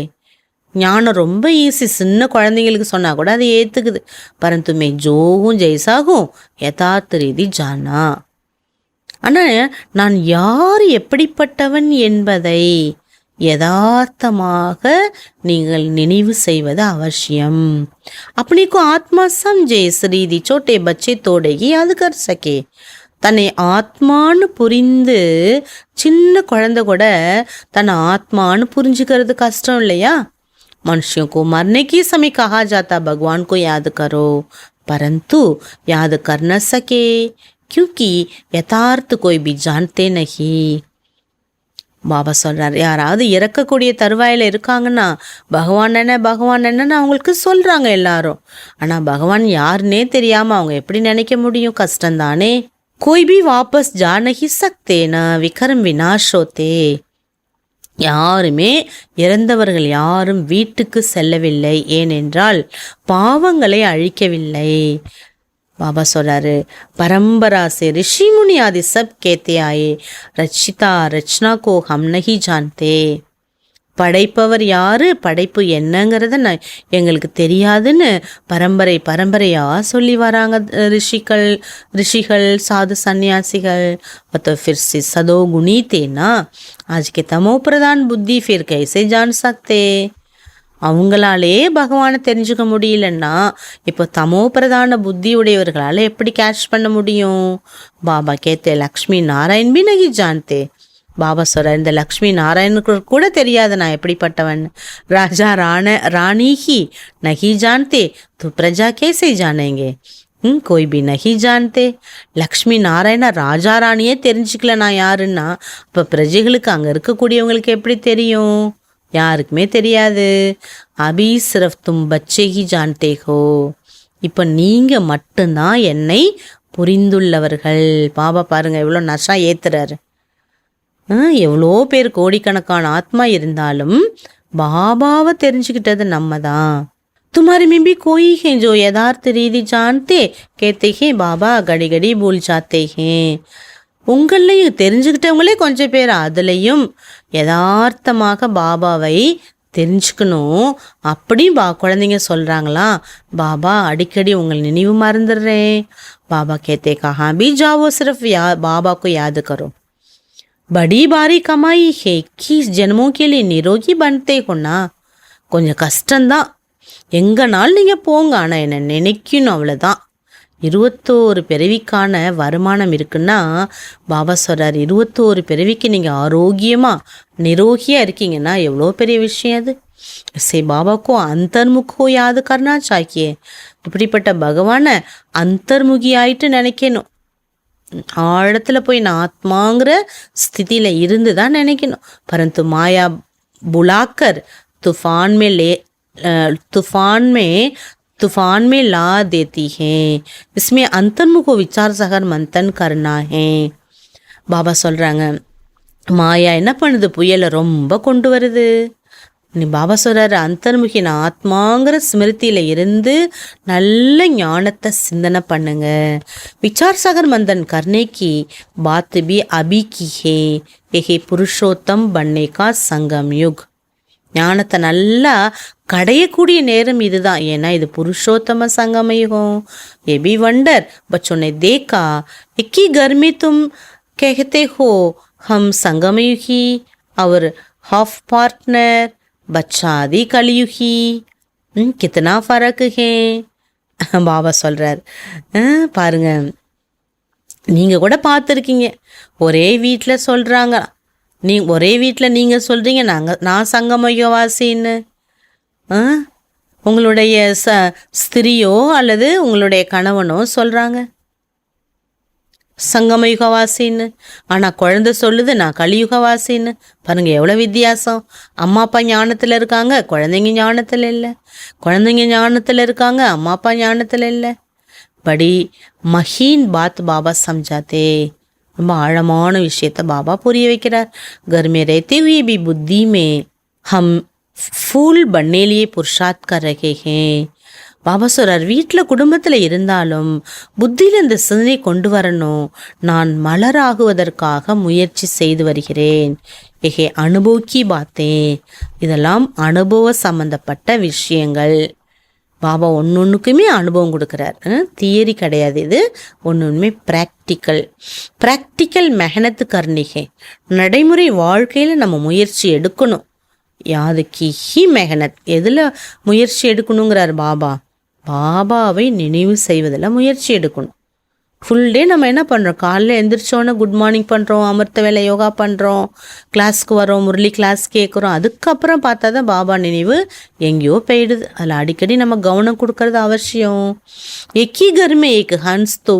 ஞானம் ரொம்ப ஈஸி, சின்ன குழந்தைங்களுக்கு சொன்னால் கூட அதை ஏற்றுக்குது. பரந்து மே ஜோகும் ஜெய்சாகும் யதார்த்த ரீதி ஜானா. ஆனால் நான் யார், எப்படிப்பட்டவன் என்பதை யதார்த்தமாக நீங்கள் நினைவு செய்வது அவசியம். अपने को आत्मा समझे श्रीदी छोटे बच्चे तोड़ेगी याद कर सके. தன்னை ஆத்மான்னு புரிந்து, சின்ன குழந்தை கூட தன்னை ஆத்மான்னு புரிஞ்சுக்கிறது கஷ்டம் இல்லையா. मनुष्यों को मरने की समय कहा जाता भगवान को याद करो, परंतु याद कर न सके क्योंकि यथार्थ कोई भी जानते नहीं. பாபா சொல்கிறார், யாராவது இறக்கக்கூடிய தருவாயில் இருக்காங்கன்னா பகவான் என்னன்னு அவங்களுக்கு சொல்கிறாங்க எல்லாரும். ஆனால் பகவான் யாருன்னே தெரியாமல் அவங்க எப்படி நினைக்க முடியும், கஷ்டம்தானே. कोई भी वापस जा नहीं सकते ना विक्रम विनाश होते. யாருமே இறந்தவர்கள் யாரும் வீட்டுக்கு செல்லவில்லை, ஏனென்றால் பாவங்களை அழிக்கவில்லை. பாபா சொல்றாரு, பரம்பரா से ऋषि मुनि आदि सब कहते आए रचिता रचना को हम नहीं जानते. படைப்பவர் யாரு, படைப்பு என்னங்கிறத எங்களுக்கு தெரியாதுன்னு பரம்பரையா சொல்லி வராங்க ரிஷிகள் சாது சன்னியாசிகள். तो फिर से सदो गुणी थे ना, आज के तमो प्रधान बुद्धि फिर कैसे जान सकते. அவங்களாலே பகவானை தெரிஞ்சுக்க முடியலன்னா இப்போ தமோ பிரதான புத்தி உடையவர்களால் எப்படி கேட்ச் பண்ண முடியும். பாபா கேத்தே லக்ஷ்மி நாராயண் பி நகி ஜான்தே. பாபா சொல்ற, இந்த லக்ஷ்மி நாராயணுக்கு கூட தெரியாது நான் எப்படிப்பட்டவன். ராஜா ராணி ஹி நகி ஜான்தே तो प्रजा कैसे जानेंगे. कोई भी नहीं जानते. லக்ஷ்மி நாராயண ராஜா ராணியே தெரிஞ்சுக்கல நான் யாருன்னா இப்போ பிரஜைகளுக்கு அங்கே இருக்கக்கூடியவங்களுக்கு எப்படி தெரியும், யாருக்குமே தெரியாது. அபி சிரஃப் தும் பச்சே ஹி ஜான்தே ஹோ. இப்போ நீங்கள் மட்டும்தான் என்னை புரிந்துள்ளவர்கள். பாபா பாருங்க எவ்வளோ நஷா ஏத்துறாரு. எவ்வளோ பேர் கோடிக்கணக்கான ஆத்மா இருந்தாலும் பாபாவை தெரிஞ்சுக்கிட்டது நம்ம தான். तुम्हारे में भी कोई है जो यथार्थ रीति जानते कहते हैं बाबा घड़ी घड़ी भूल जाते हैं. உங்களையும் தெரிஞ்சுக்கிட்டவங்களே கொஞ்சம் பேர் அதுலேயும் யதார்த்தமாக பாபாவை தெரிஞ்சுக்கணும் அப்படி குழந்தைங்க சொல்கிறாங்களா, பாபா அடிக்கடி உங்களை நினைவு மறந்துடுறேன். பாபா கேத்தே கஹா பி ஜாவோ சிர்ஃப் बाबा को याद करो. बड़ी बारी कमाई है कि जन्मों के लिए निरोगी बनते हो ना. கொஞ்சம் கஷ்டம்தான், எங்கனாலும் நீங்கள் போங்க, ஆனால் என்னை நினைக்கணும், அவ்வளோதான். 21 பிறவிக்கான வருமானம் இருக்குன்னா பாபா சொல்கிறார், 21 பிறவிக்கு நீங்கள் ஆரோக்கியமாக நிரோகியாக இருக்கீங்கன்னா எவ்வளோ பெரிய விஷயம் அது. சே பாபாக்கோ அந்தர்முகோ யாது கர்னா சாக்கியே. இப்படிப்பட்ட பகவானை அந்தர்முகி ஆயிட்டு நினைக்கணும். ஆழத்தில் போய் நான் ஆத்மாங்கிற ஸ்திதியில் இருந்து தான் நினைக்கணும். பரந்து மாயா புலாக்கர் तूफान में ला देती हैं. इसमें अंतर्मुख को विचार सागर मंथन करना है. பாபா சொல்கிறாங்க, மாயா என்ன பண்ணுது, புயலை ரொம்ப கொண்டு வருது. நீ பாபா சொல்கிறாரு, அந்தர்முகி நான் ஆத்மாங்கிற ஸ்மிருதியில் இருந்து நல்ல ஞானத்தை சிந்தனை பண்ணுங்க. விசார் சாகர் மந்தன் கர்னே கி பாத் பி அபி கி ஹே ஏஹே புருஷோத்தம் பன்னை கா சங்கம் யுக். ஞானத்தை நல்லா கடையக்கூடிய நேரம் இதுதான், ஏன்னா இது புருஷோத்தம சங்கம யுகம். ये भी वंडर बच्चों ने देखा, एक ही घर में तुम कहते हो हम संगमयुगी और हाफ पार्टनर बच्चा आदि कलयुगी, कितना फर्क है. பாபா சொல்கிறார், பாருங்க நீங்கள் கூட பார்த்துருக்கீங்க, ஒரே வீட்டில் சொல்கிறாங்க, ஒரே வீட்டில் நீங்கள் சொல்கிறீங்க நான் சங்கமயுகவாசின்னு. உங்களுடைய ஸ்திரியோ அல்லது உங்களுடைய கணவனோ சொல்கிறாங்க சங்கமயுகவாசின்னு, ஆனால் குழந்தை சொல்லுது நான் கலியுகவாசின்னு. பாருங்கள் எவ்வளோ வித்தியாசம். அம்மா அப்பா ஞானத்தில் இருக்காங்க, குழந்தைங்க ஞானத்தில் இல்லை. குழந்தைங்க ஞானத்தில் இருக்காங்க, அம்மா அப்பா ஞானத்தில் இல்லை. படி மஹீன் பாத் பாபா சம்ஜாத்தே. ரொம்ப ஆழமான விஷயத்தை பாபா புரிய வைக்கிறார். घर में रहते हुए भी बुद्धि में हम फूल बनने लिए पुरुषार्थ कर रहे हैं. பாபா சொல்றார், வீட்டில் குடும்பத்தில் இருந்தாலும் புத்தியில் இந்த சிந்தனை கொண்டு வரணும், நான் மலராகுவதற்காக முயற்சி செய்து வருகிறேன். ஏகே அனுபவிக்கி பார்த்தேன். இதெல்லாம் அனுபவ சம்பந்தப்பட்ட விஷயங்கள். பாபா ஒன்றுக்குமே அனுபவம் கொடுக்குறார், தியரி கிடையாது. இது ஒன்றுமே ப்ராக்டிக்கல் மெஹனத்து கர்னிகை. நடைமுறை வாழ்க்கையில் நம்ம முயற்சி எடுக்கணும். யாதுக்கு ஹி மெஹனத், எதில் முயற்சி எடுக்கணுங்கிறார் பாபா, பாபாவை நினைவு செய்வதில் முயற்சி எடுக்கணும். ஃபுல் டே நம்ம என்ன பண்ணுறோம், காலையில் எழுந்திரிச்சோன்னே குட் மார்னிங் பண்ணுறோம், அமிர்த வேலை யோகா பண்ணுறோம், கிளாஸ்க்கு வரோம், முரளி கிளாஸ் கேட்குறோம். அதுக்கப்புறம் பார்த்தா தான் பாபா நினைவு எங்கேயோ போயிடுது. அதில் அடிக்கடி நம்ம கவனம் கொடுக்கறது அவசியம். எக்கி கர்மே ஏக் ஹன்ஸ் தோ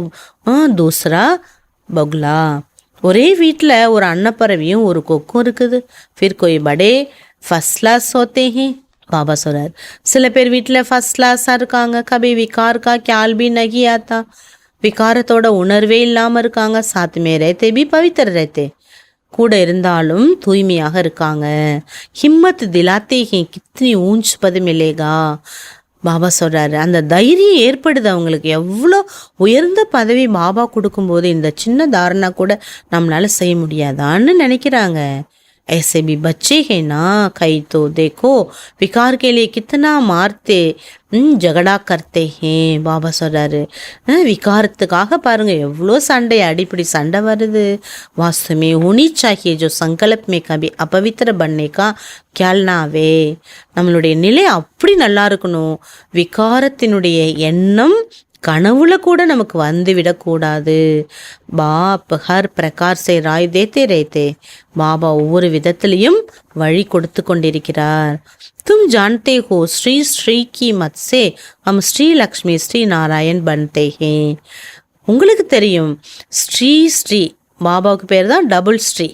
தூசரா பகுலா. ஒரே வீட்டில் ஒரு அன்னப்பறவையும் ஒரு கொக்கும் இருக்குது. ஃபிர் கோய் படே ஃபர்ஸ்ட் கிளாஸ் ஹோத்தே ஹே. பாபா சொல்கிறார், சில பேர் வீட்டில் ஃபர்ஸ்ட் கிளாஸாக இருக்காங்க, கபி விகார் கா க்யால் பி நகி ஆத்தா. விகாரத்தோட உணர்வே இல்லாமல் இருக்காங்க. சாத் மே ரஹத்தே பி பவித்திர ரஹத்தே. கூட இருந்தாலும் தூய்மையாக இருக்காங்க. ஹிம்மத் திலாத்தே ஹே கித்னி ஊஞ்ச் பது மிலேகா. பாபா சொல்கிறாரு, அந்த தைரியம் ஏற்படுது அவங்களுக்கு. எவ்வளோ உயர்ந்த பதவி பாபா கொடுக்கும்போது இந்த சின்ன தாரணா கூட நம்மளால செய்ய முடியாதான்னு நினைக்கிறாங்க. ऐसे भी बच्चे हैं ना, कई तो देखो विकार के लिए कितना मारते झगड़ा करते हैं. பாபா சொல்கிறாரு, விகாரத்துக்காக பாருங்க எவ்வளோ சண்டை, அடிப்படி சண்டை வருது. வாஸ்துமே होनी चाहिए जो संकल्प में कभी अपवित्र बनने का ख्याल ना आवे. நம்மளுடைய நிலை அப்படி நல்லா இருக்கணும். விகாரத்தினுடைய எண்ணம் கனவுல கூட நமக்கு வந்து விடக்கூடாது. பாப் ஹர் பிரகார் சே ராய் தேத்தே ரேத்தே. பாபா ஒவ்வொரு விதத்திலையும் வழி கொடுத்து கொண்டிருக்கிறார். तुम जानते हो श्री श्री की मत से हम श्री लक्ष्मी श्री नारायण बनते हैं. உங்களுக்கு தெரியும், ஸ்ரீ ஸ்ரீ பாபாவுக்கு பேர் தான் டபுள் ஸ்ரீ.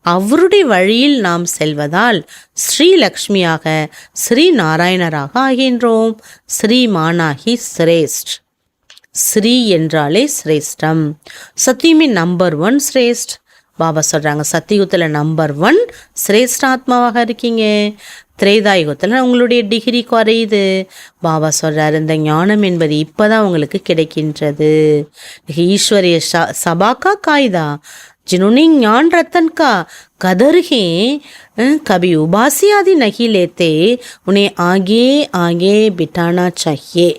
அவருடைய வழியில் நாம் செல்வதால் ஸ்ரீ லக்ஷ்மியாக ஸ்ரீ நாராயணராக ஆகின்றோம். ஸ்ரீ மானாகி சிரேஷ்ட். ஸ்ரீ என்றாலே சிரேஷ்டம். சத்தியமே நம்பர் 1 சிரேஷ்ட். பாபா சொல்கிறாங்க, சத்தியுகத்தில் நம்பர் 1 சிரேஷ்ட ஆத்மாவாக இருக்கீங்க. திரேதாயுகத்தில் உங்களுடைய டிகிரி குறையுது. பாபா சொல்கிறார், இந்த ஞானம் என்பது இப்போ தான் உங்களுக்கு கிடைக்கின்றது. ஈஸ்வரிய சபா கா காய்தா जिन्होंने ज्ञान रतन का कदर है कभी उबासी आदि नहीं लेते, उन्हें आगे आगे बिठाना चाहिए.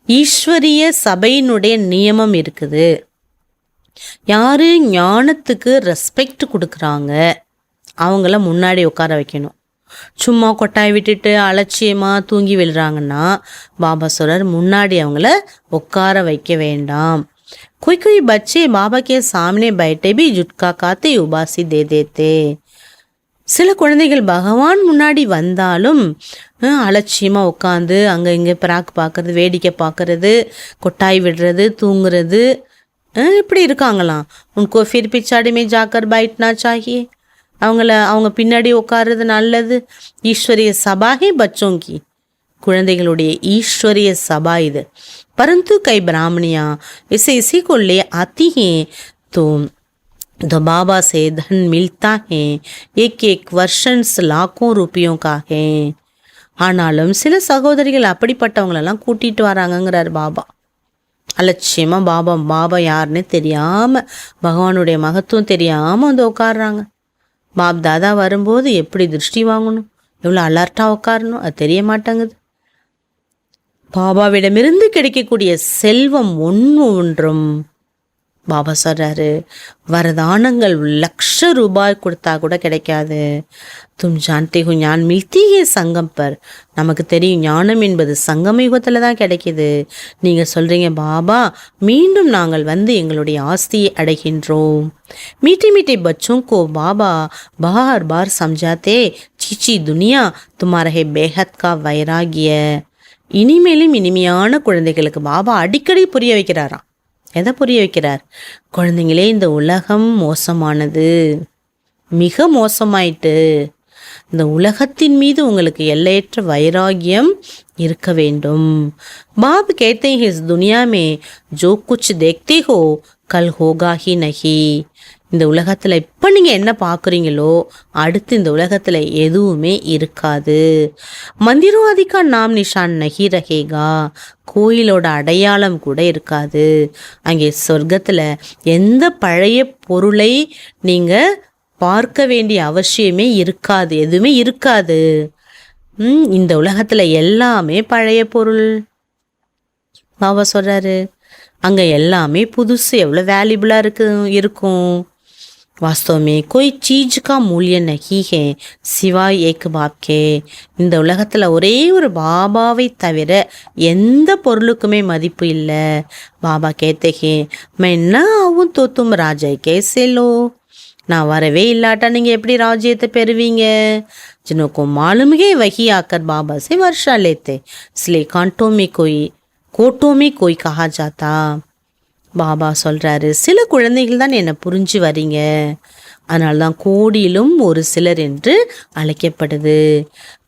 ஈஸ்வரிய சபையினுடைய நியமம் இருக்குது. யார் ஞானத்துக்கு ரெஸ்பெக்ட் கொடுக்குறாங்க அவங்கள முன்னாடி உட்கார வைக்கணும். சும்மா கொட்டாய் விட்டுட்டு அலட்சியமாக தூங்கி விழுறாங்கன்னா பாபா சொல்றார், முன்னாடி அவங்கள உட்கார வைக்க வேண்டாம். कोई कोई बच्चे बाबा के सामने बैठे भी जुटका खाते उबासी दे देते. சில குழந்தைகள் பகவான் முன்னாடி வந்தாலும் அலட்சியமாக உட்காந்து அங்கே இங்கே பிராக்கு பார்க்கறது, வேடிக்கை பார்க்கறது, கொட்டாய் விடுறது, தூங்குறது, இப்படி இருக்காங்களாம். உनको फिर पिछाड़ी में जाकर बैठना चाहिए. அவங்க பின்னாடி உட்கார்றது நல்லது. ஈஸ்வரிய சபா ஹே பச்சோं की. குழந்தைகளுடைய ஈஸ்வரிய சபா இது. परंतु कई ब्राह्मणियाँ इसी को ले आती हैं तो बाबा से धन मिलता है, एक वर्षन्स लाखों रुपयों का है. ஆனாலும் சில சகோதரிகள் அப்படிப்பட்டவங்களெல்லாம் கூட்டிகிட்டு வராங்கங்கிறார் பாபா. அலட்சியமாக பாபா யாருன்னு தெரியாமல், பகவானுடைய மகத்துவம் தெரியாமல் வந்து உட்காடுறாங்க. பாப் தாதா வரும்போது எப்படி திருஷ்டி வாங்கணும், எவ்வளோ அலர்ட்டாக உட்காரணும், அது தெரிய மாட்டேங்குது. பாபாவிடமிருந்து கிடைக்கக்கூடிய செல்வம் ஒன்றும் பாபா சொல்கிறாரு, வரதானங்கள் ₹1,00,000 கொடுத்தா கூட கிடைக்காது. தும் ஜான்தே ஹோ ஞான் மில்தி ஹே சங்கம் பர். நமக்கு தெரியும் ஞானம் என்பது சங்கம யுகத்தில் தான் கிடைக்கிது. நீங்கள் சொல்கிறீங்க பாபா மீண்டும் நாங்கள் வந்து எங்களுடைய ஆஸ்தியை அடைகின்றோம். மீட்டே மீட்டே பச்சோं को बाबा बार बार समझाते, चीची दुनिया तुम्हारा है बेहद का वैराग्य. இனிமேலும் இனிமையான குழந்தைகளுக்கு பாபா அடிக்கடி புரிய வைக்கிறாராம். எதை புரிய வைக்கிறார்? குழந்தைங்களே, இந்த உலகம் மோசமானது, மிக மோசமாயிட்டு. இந்த உலகத்தின் மீது உங்களுக்கு எல்லையற்ற வைராகியம் இருக்க வேண்டும். பாப் कहते हैं इस दुनिया में जो कुछ देखते हो कल होगा ही नहीं. இந்த உலகத்தில் இப்போ நீங்கள் என்ன பார்க்குறீங்களோ அடுத்து இந்த உலகத்தில் எதுவுமே இருக்காது. மந்திரவாதிக்கா நாம் நிஷான் நகி ரகேகா. கோயிலோட அடையாளம் கூட இருக்காது. அங்கே சொர்க்கத்தில் எந்த பழைய பொருளை நீங்கள் பார்க்க வேண்டிய அவசியமே இருக்காது, எதுவுமே இருக்காது. இந்த உலகத்தில் எல்லாமே பழைய பொருள். பாபா சொல்கிறாரு, அங்கே எல்லாமே புதுசு, எவ்வளோ வேல்யூபிளாக இருக்கும். वास्तव में कोई चीज का मूल्य नहीं है सिवाय एक बाप के. இந்த உலகத்தில் ஒரே ஒரு பாபாவை தவிர எந்த பொருளுக்குமே மதிப்பு இல்லை. பாபா कहते हैं मैं ना आऊं तो तुम राज्य कैसे लो. நான் வரவே இல்லாட்டா நீங்கள் எப்படி ராஜ்யத்தை பெறுவீங்க? जिनको मालूम है वही आकर बाबा से वर्षा लेते, इसलिए कोटों में कोई कहा जाता. பாபா சொல்கிறாரு, சில குழந்தைகள் தான் என்னை புரிஞ்சு வரீங்க, அதனால தான் கோடியிலும் ஒரு சிலர் என்று அழைக்கப்படுது.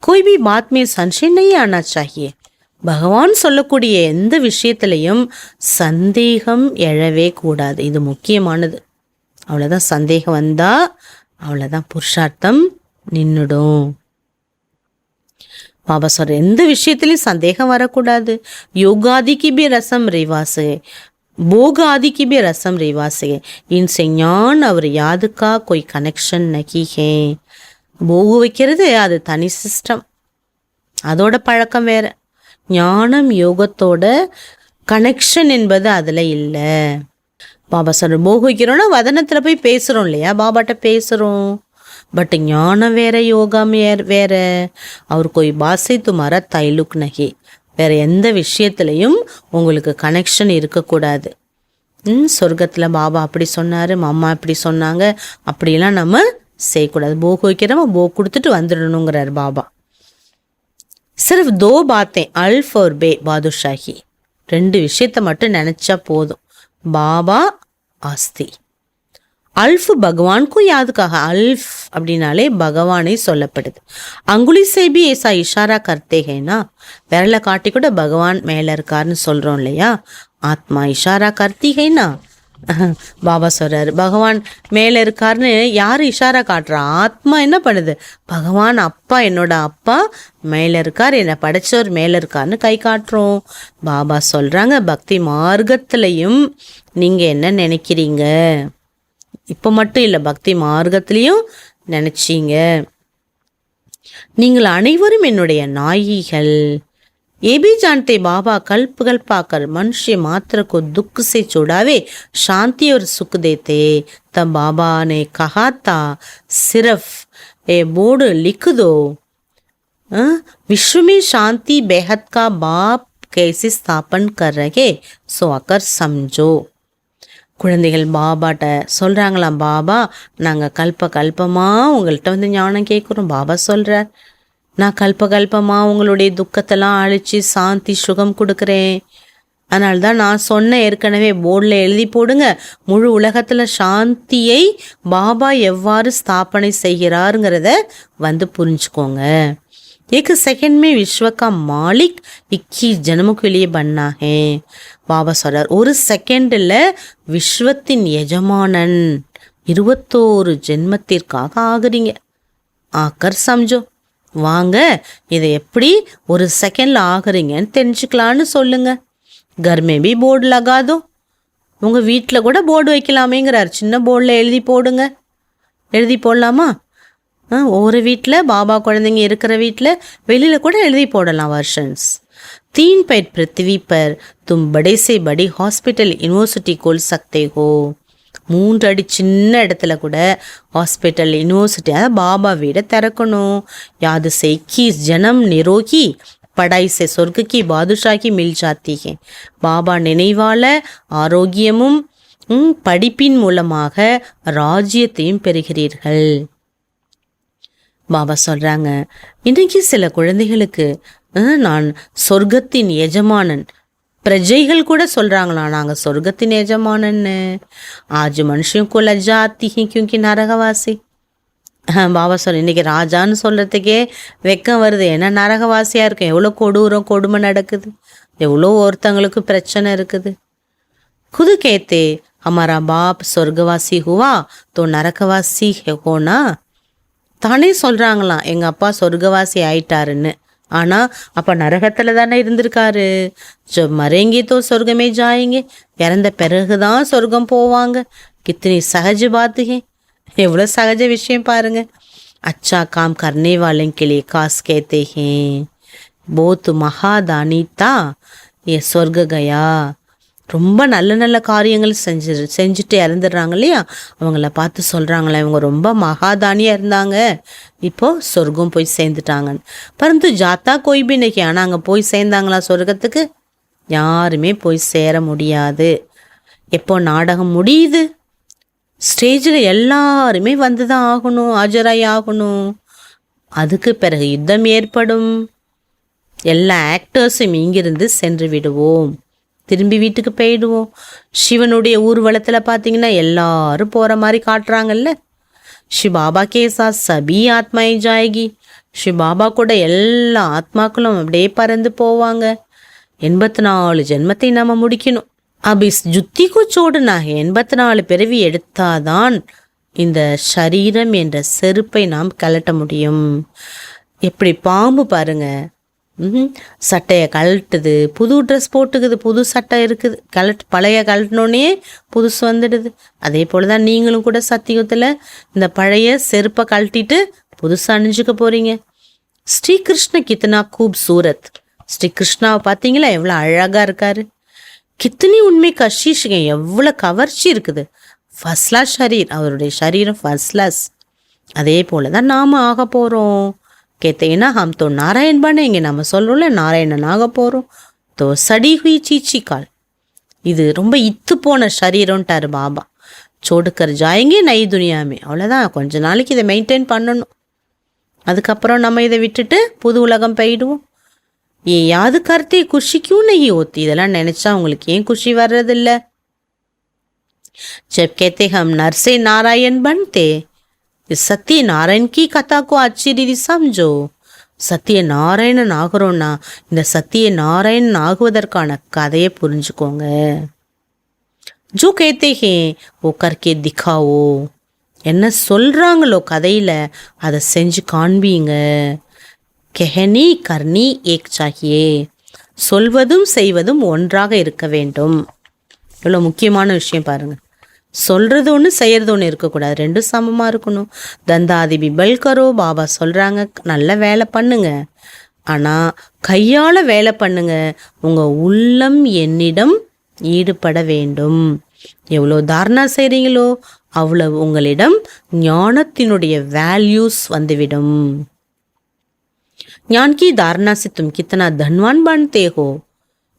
कोई भी बात में संशय नहीं आना चाहिए. பகவான் சொல்லக்கூடிய எந்த விஷயத்திலையும் சந்தேகம் எழவே கூடாது. இது முக்கியமானது. அவ்வளோதான். சந்தேகம் வந்தா அவ்வளோதான், புருஷார்த்தம் நின்றுடும். பாபா சொல்ற எந்த விஷயத்துலையும் சந்தேகம் வரக்கூடாது. யோகாதிக்கு பி ரசம் ரிவாஸ் है, भोग आदि की भी रस्म रिवाज है, इनसे ஞான் और याद का कोई कनेक्शन नहीं है. போகு வைக்கிறது அது தனி சிஸ்டம், அதோட பழக்கம் வேற. ஞானம் யோகத்தோட கனெக்ஷன் என்பது அதில் இல்லை. பாபா சொல்ற போகு வைக்கிறோன்னா வதனத்தில் போய் பேசுகிறோம் இல்லையா, பாபாட்ட பேசுகிறோம். பட் ஞானம் வேற, யோகம் வேற. அவர் कोई बात से तुम्हारा ताल्लुक नहीं, வேற எந்த விஷயத்துலையும் உங்களுக்கு கனெக்ஷன் இருக்கக்கூடாது. சொர்க்கத்தில் பாபா அப்படி சொன்னார், அம்மா இப்படி சொன்னாங்க, அப்படிலாம் நம்ம செய்யக்கூடாது. போக்கு வைக்கிறோம், போக்கு கொடுத்துட்டு வந்துடணுங்கிறார் பாபா. சிர்ஃப் தோ பாத்தேன், அல்ஃப் और பே பாதுஷாஹி, 2 விஷயத்தை மட்டும் நினச்சா போதும். பாபா ஆஸ்தி. அல்ஃப் பகவானுக்கும் யாதுக்காக, அல்ஃப் அப்படின்னாலே பகவானை சொல்லப்படுது. அங்குலி சேபி ஏசா இஷாரா கர்த்தே ஹேனா, விரலை காட்டி கூட பகவான் மேலே இருக்காருன்னு சொல்கிறோம் இல்லையா. ஆத்மா இஷாரா கர்த்தி ஹேனா, பாபா சொல்கிறாரு பகவான் மேலே இருக்காருன்னு யார் இஷாரா காட்டுறா, ஆத்மா என்ன பண்ணுது, பகவான் அப்பா, என்னோட அப்பா மேலே இருக்கார், என்னை படைச்சவர் மேலே இருக்காருன்னு கை காட்டுறோம். பாபா சொல்கிறாங்க பக்தி மார்க்கத்துலேயும் நீங்கள் என்ன நினைக்கிறீங்க, இப்போ மட்டும் இல்லை பக்தி மார்க்கத்திலையும் நினச்சிங்க. நீங்கள் அனைவரும் என்னுடைய நாயிகள். ये भी जानते बाबा कल्प कल्प आकर मनुष्य मात्र को दुख से छुड़ावे, शांति और सुख देते. तब बाबा ने कहा था सिर्फ ये बोर्ड लिख दो, विश्व में शांति बेहद का बाप कैसे स्थापन कर रहे सो आकर समझो. குழந்தைகள் பாபாட்ட சொல்கிறாங்களாம், பாபா நாங்கள் கல்பமாக உங்கள்கிட்ட வந்து ஞானம் கேட்குறோம். பாபா சொல்கிறார், நான் கல்பமாக உங்களுடைய துக்கத்தெல்லாம் அழித்து சாந்தி சுகம் கொடுக்குறேன். அதனால தான் நான் சொன்ன ஏற்கனவே போர்டில் எழுதி போடுங்க, முழு உலகத்தில் சாந்தியை பாபா எவ்வாறு ஸ்தாபனை செய்கிறாருங்கிறத வந்து புரிஞ்சுக்கோங்க. एक सेकंड में विश्व का मालिक 21 जन्मों के लिए बनना है. பாபா சொல்றார், ஒரு செகண்டில் விஸ்வத்தின் எஜமானன் 21 ஜென்மத்திற்காக ஆகுறீங்க. ஆக்கர் சம்ஜோ, வாங்க இதை எப்படி ஒரு செகண்டில் ஆகுறீங்கன்னு தெரிஞ்சுக்கலான்னு சொல்லுங்க. கர்மேபி போர்டு லகாதோ, உங்கள் வீட்டில் கூட போர்டு வைக்கலாமேங்கிறார். சின்ன போர்டில் எழுதி போடுங்க. எழுதி போடலாமா? ஒரு வீட்டில் பாபா குழந்தைங்க இருக்கிற வீட்டில் வெளியில் கூட எழுதி போடலாம் वर्षन्स. 3 पैर पृथ्वी पर तुम बड़े से बड़ी हॉस्पिटल यूनिवर्सिटी खोल सकते हो. 3 அடி சின்ன இடத்துல கூட ஹாஸ்பிட்டல் யூனிவர்சிட்டி, அதாவது பாபா வீடை திறக்கணும். யாது से 21 जन्म निरोगी पढ़ाई से स्वर्ग की बादशाही मिल जाती है. பாபா நினைவால ஆரோக்கியமும் படிப்பின் மூலமாக ராஜ்யத்தையும் பெறுகிறீர்கள். பாபா சொல்கிறாங்க, இன்றைக்கி சில குழந்தைகளுக்கு நான் சொர்க்கத்தின் எஜமானன், பிரஜைகள் கூட சொல்கிறாங்களாம் நாங்கள் சொர்க்கத்தின் எஜமானன்னு. ஆஜ் மனுஷன் को लज्जा आती है क्योंकि நரகவாசி. பாபா சொல்ல, இன்றைக்கி ராஜான்னு சொல்கிறதுக்கே வெக்கம் வருது, ஏன்னா நரகவாசியாக இருக்கும். எவ்வளோ கொடூரம் கொடுமை நடக்குது, எவ்வளோ ஒருத்தங்களுக்கு பிரச்சனை இருக்குது. खुद कहते हमारा बाप स्वर्गवासी हुआ तो नरकवासी होना. தானே சொல்கிறாங்களாம் எங்கள் அப்பா சொர்க்கவாசி ஆயிட்டாருன்னு. ஆனால் அப்போ நரகத்தில் தானே இருந்திருக்காரு. மறைங்கி தோ சொர்க்கமே ஜாயிங்க, இறந்த பிறகு தான் சொர்க்கம் போவாங்க. கித்தனி சகஜ பாத்துகே, எவ்வளோ சகஜ விஷயம் பாருங்க. अच्छा काम करने वाले के लिए खास कहते हैं, बहुत महादानी था ये स्वर्ग गया. ரொம்ப நல்ல நல்ல காரியங்கள் செஞ்சுட்டு இறந்துடுறாங்க இல்லையா, அவங்கள பார்த்து சொல்கிறாங்களே இவங்க ரொம்ப மகாதானியாக இருந்தாங்க, இப்போது சொர்க்கம் போய் சேர்ந்துட்டாங்கன்னு. பரந்து ஜாத்தா கோய் பி இன்னைக்கு, ஆனால் அங்கே போய் சேர்ந்தாங்களா சொர்க்கத்துக்கு? யாருமே போய் சேர முடியாது. எப்போ நாடகம் முடியுது, ஸ்டேஜில் எல்லாருமே வந்து தான் ஆகணும், ஆஜராகி ஆகணும். அதுக்கு பிறகு யுத்தம் ஏற்படும். எல்லா ஆக்டர்ஸும் இங்கிருந்து சென்று விடுவோம், திரும்பி வீட்டுக்கு போயிடுவோம். சிவனுடைய ஊர்வலத்தில் பார்த்தீங்கன்னா எல்லாரும் போகிற மாதிரி காட்டுறாங்கல்ல. ஸ்ரீ பாபா கேசா சபி ஆத்மாயி ஜாயகி, ஸ்ரீ பாபா கூட எல்லா ஆத்மாக்களும் அப்படியே பறந்து போவாங்க. 84 ஜென்மத்தை நம்ம முடிக்கணும். अब इस जुत्ती को छोड़ना है 84 பிறவி எடுத்தாதான் இந்த சரீரம் என்ற செருப்பை நாம் கழட்ட முடியும். எப்படி பாம்பு பாருங்க, சட்டையை கழட்டுது, புது ட்ரெஸ் போட்டுக்குது, புது சட்டை இருக்குது, பழைய கழட்டினோடனே புதுசு வந்துடுது. அதே போல் தான் நீங்களும் கூட சத்தியுகத்தில் இந்த பழைய செருப்பை கழட்டிட்டு புதுசாக அணிஞ்சுக்க போகிறீங்க. ஸ்ரீகிருஷ்ண கித்தனா கூப்சூரத். ஸ்ரீ கிருஷ்ணாவை பார்த்தீங்களா எவ்வளோ அழகாக இருக்காரு. கித்தனி உண்மை கஷிஷுங்க, எவ்வளோ கவர்ச்சி இருக்குது. ஃபர்ஸ்ட் கிளாஸ் ஷரீர், அவருடைய சரீரம் ஃபர்ஸ்ட் கிளாஸ். அதே போல் தான் நாம் ஆக போகிறோம். கேத்தேன்னா ஹம் தோ நாராயண் பண்ணேங்க, நம்ம சொல்கிறோம்ல நாராயணன் ஆக போகிறோம். தோ சடி ஹுய் சீச்சி கால், இது ரொம்ப இத்து போன சரீரம்ட்டாரு பாபா. சோடுக்கர் ஜாயங்கே நை துனியாமே, அவ்வளோதான். கொஞ்ச நாளைக்கு இதை மெயின்டைன் பண்ணணும். அதுக்கப்புறம் நம்ம இதை விட்டுட்டு புது உலகம் போயிடுவோம். யாது கருத்தே குஷிக்கும் நெய் ஓத்தி, இதெல்லாம் நினச்சா உங்களுக்கு ஏன் குஷி வர்றதில்ல? जब कहते हम नर से नारायण बनते, इस सत्य नारायण की कथा को अच्छी रीति समझो. சத்திய நாராயணன் ஆகிறோன்னா இந்த சத்திய நாராயணன் ஆகுவதற்கான கதையை புரிஞ்சுக்கோங்க. ஜோ கேத்தே ஹே ஓ கர்கே திக்காவோ, என்ன சொல்கிறாங்களோ கதையில் அதை செஞ்சு காண்பீங்க. கெஹனி கர்னி ஏக் சாகியே, சொல்வதும் செய்வதும் ஒன்றாக இருக்க வேண்டும். இவ்வளோ முக்கியமான விஷயம் பாருங்கள். சொல்கிறது ஒன்று செய்கிறது ஒன்று இருக்கக்கூடாது, ரெண்டும் சமமாக இருக்கணும். தந்தாதி பிபல் கரோ, பாபா சொல்கிறாங்க நல்ல வேலை பண்ணுங்க, ஆனால் கையால் வேலை பண்ணுங்க. உங்கள் உள்ளம் என்னிடம் ஈடுபட வேண்டும். எவ்வளோ தாரணா செய்கிறீங்களோ அவ்வளோ உங்களிடம் ஞானத்தினுடைய வேல்யூஸ் வந்துவிடும். ஞான் கி தாரணா से तुम कितना धनवान बनते हो.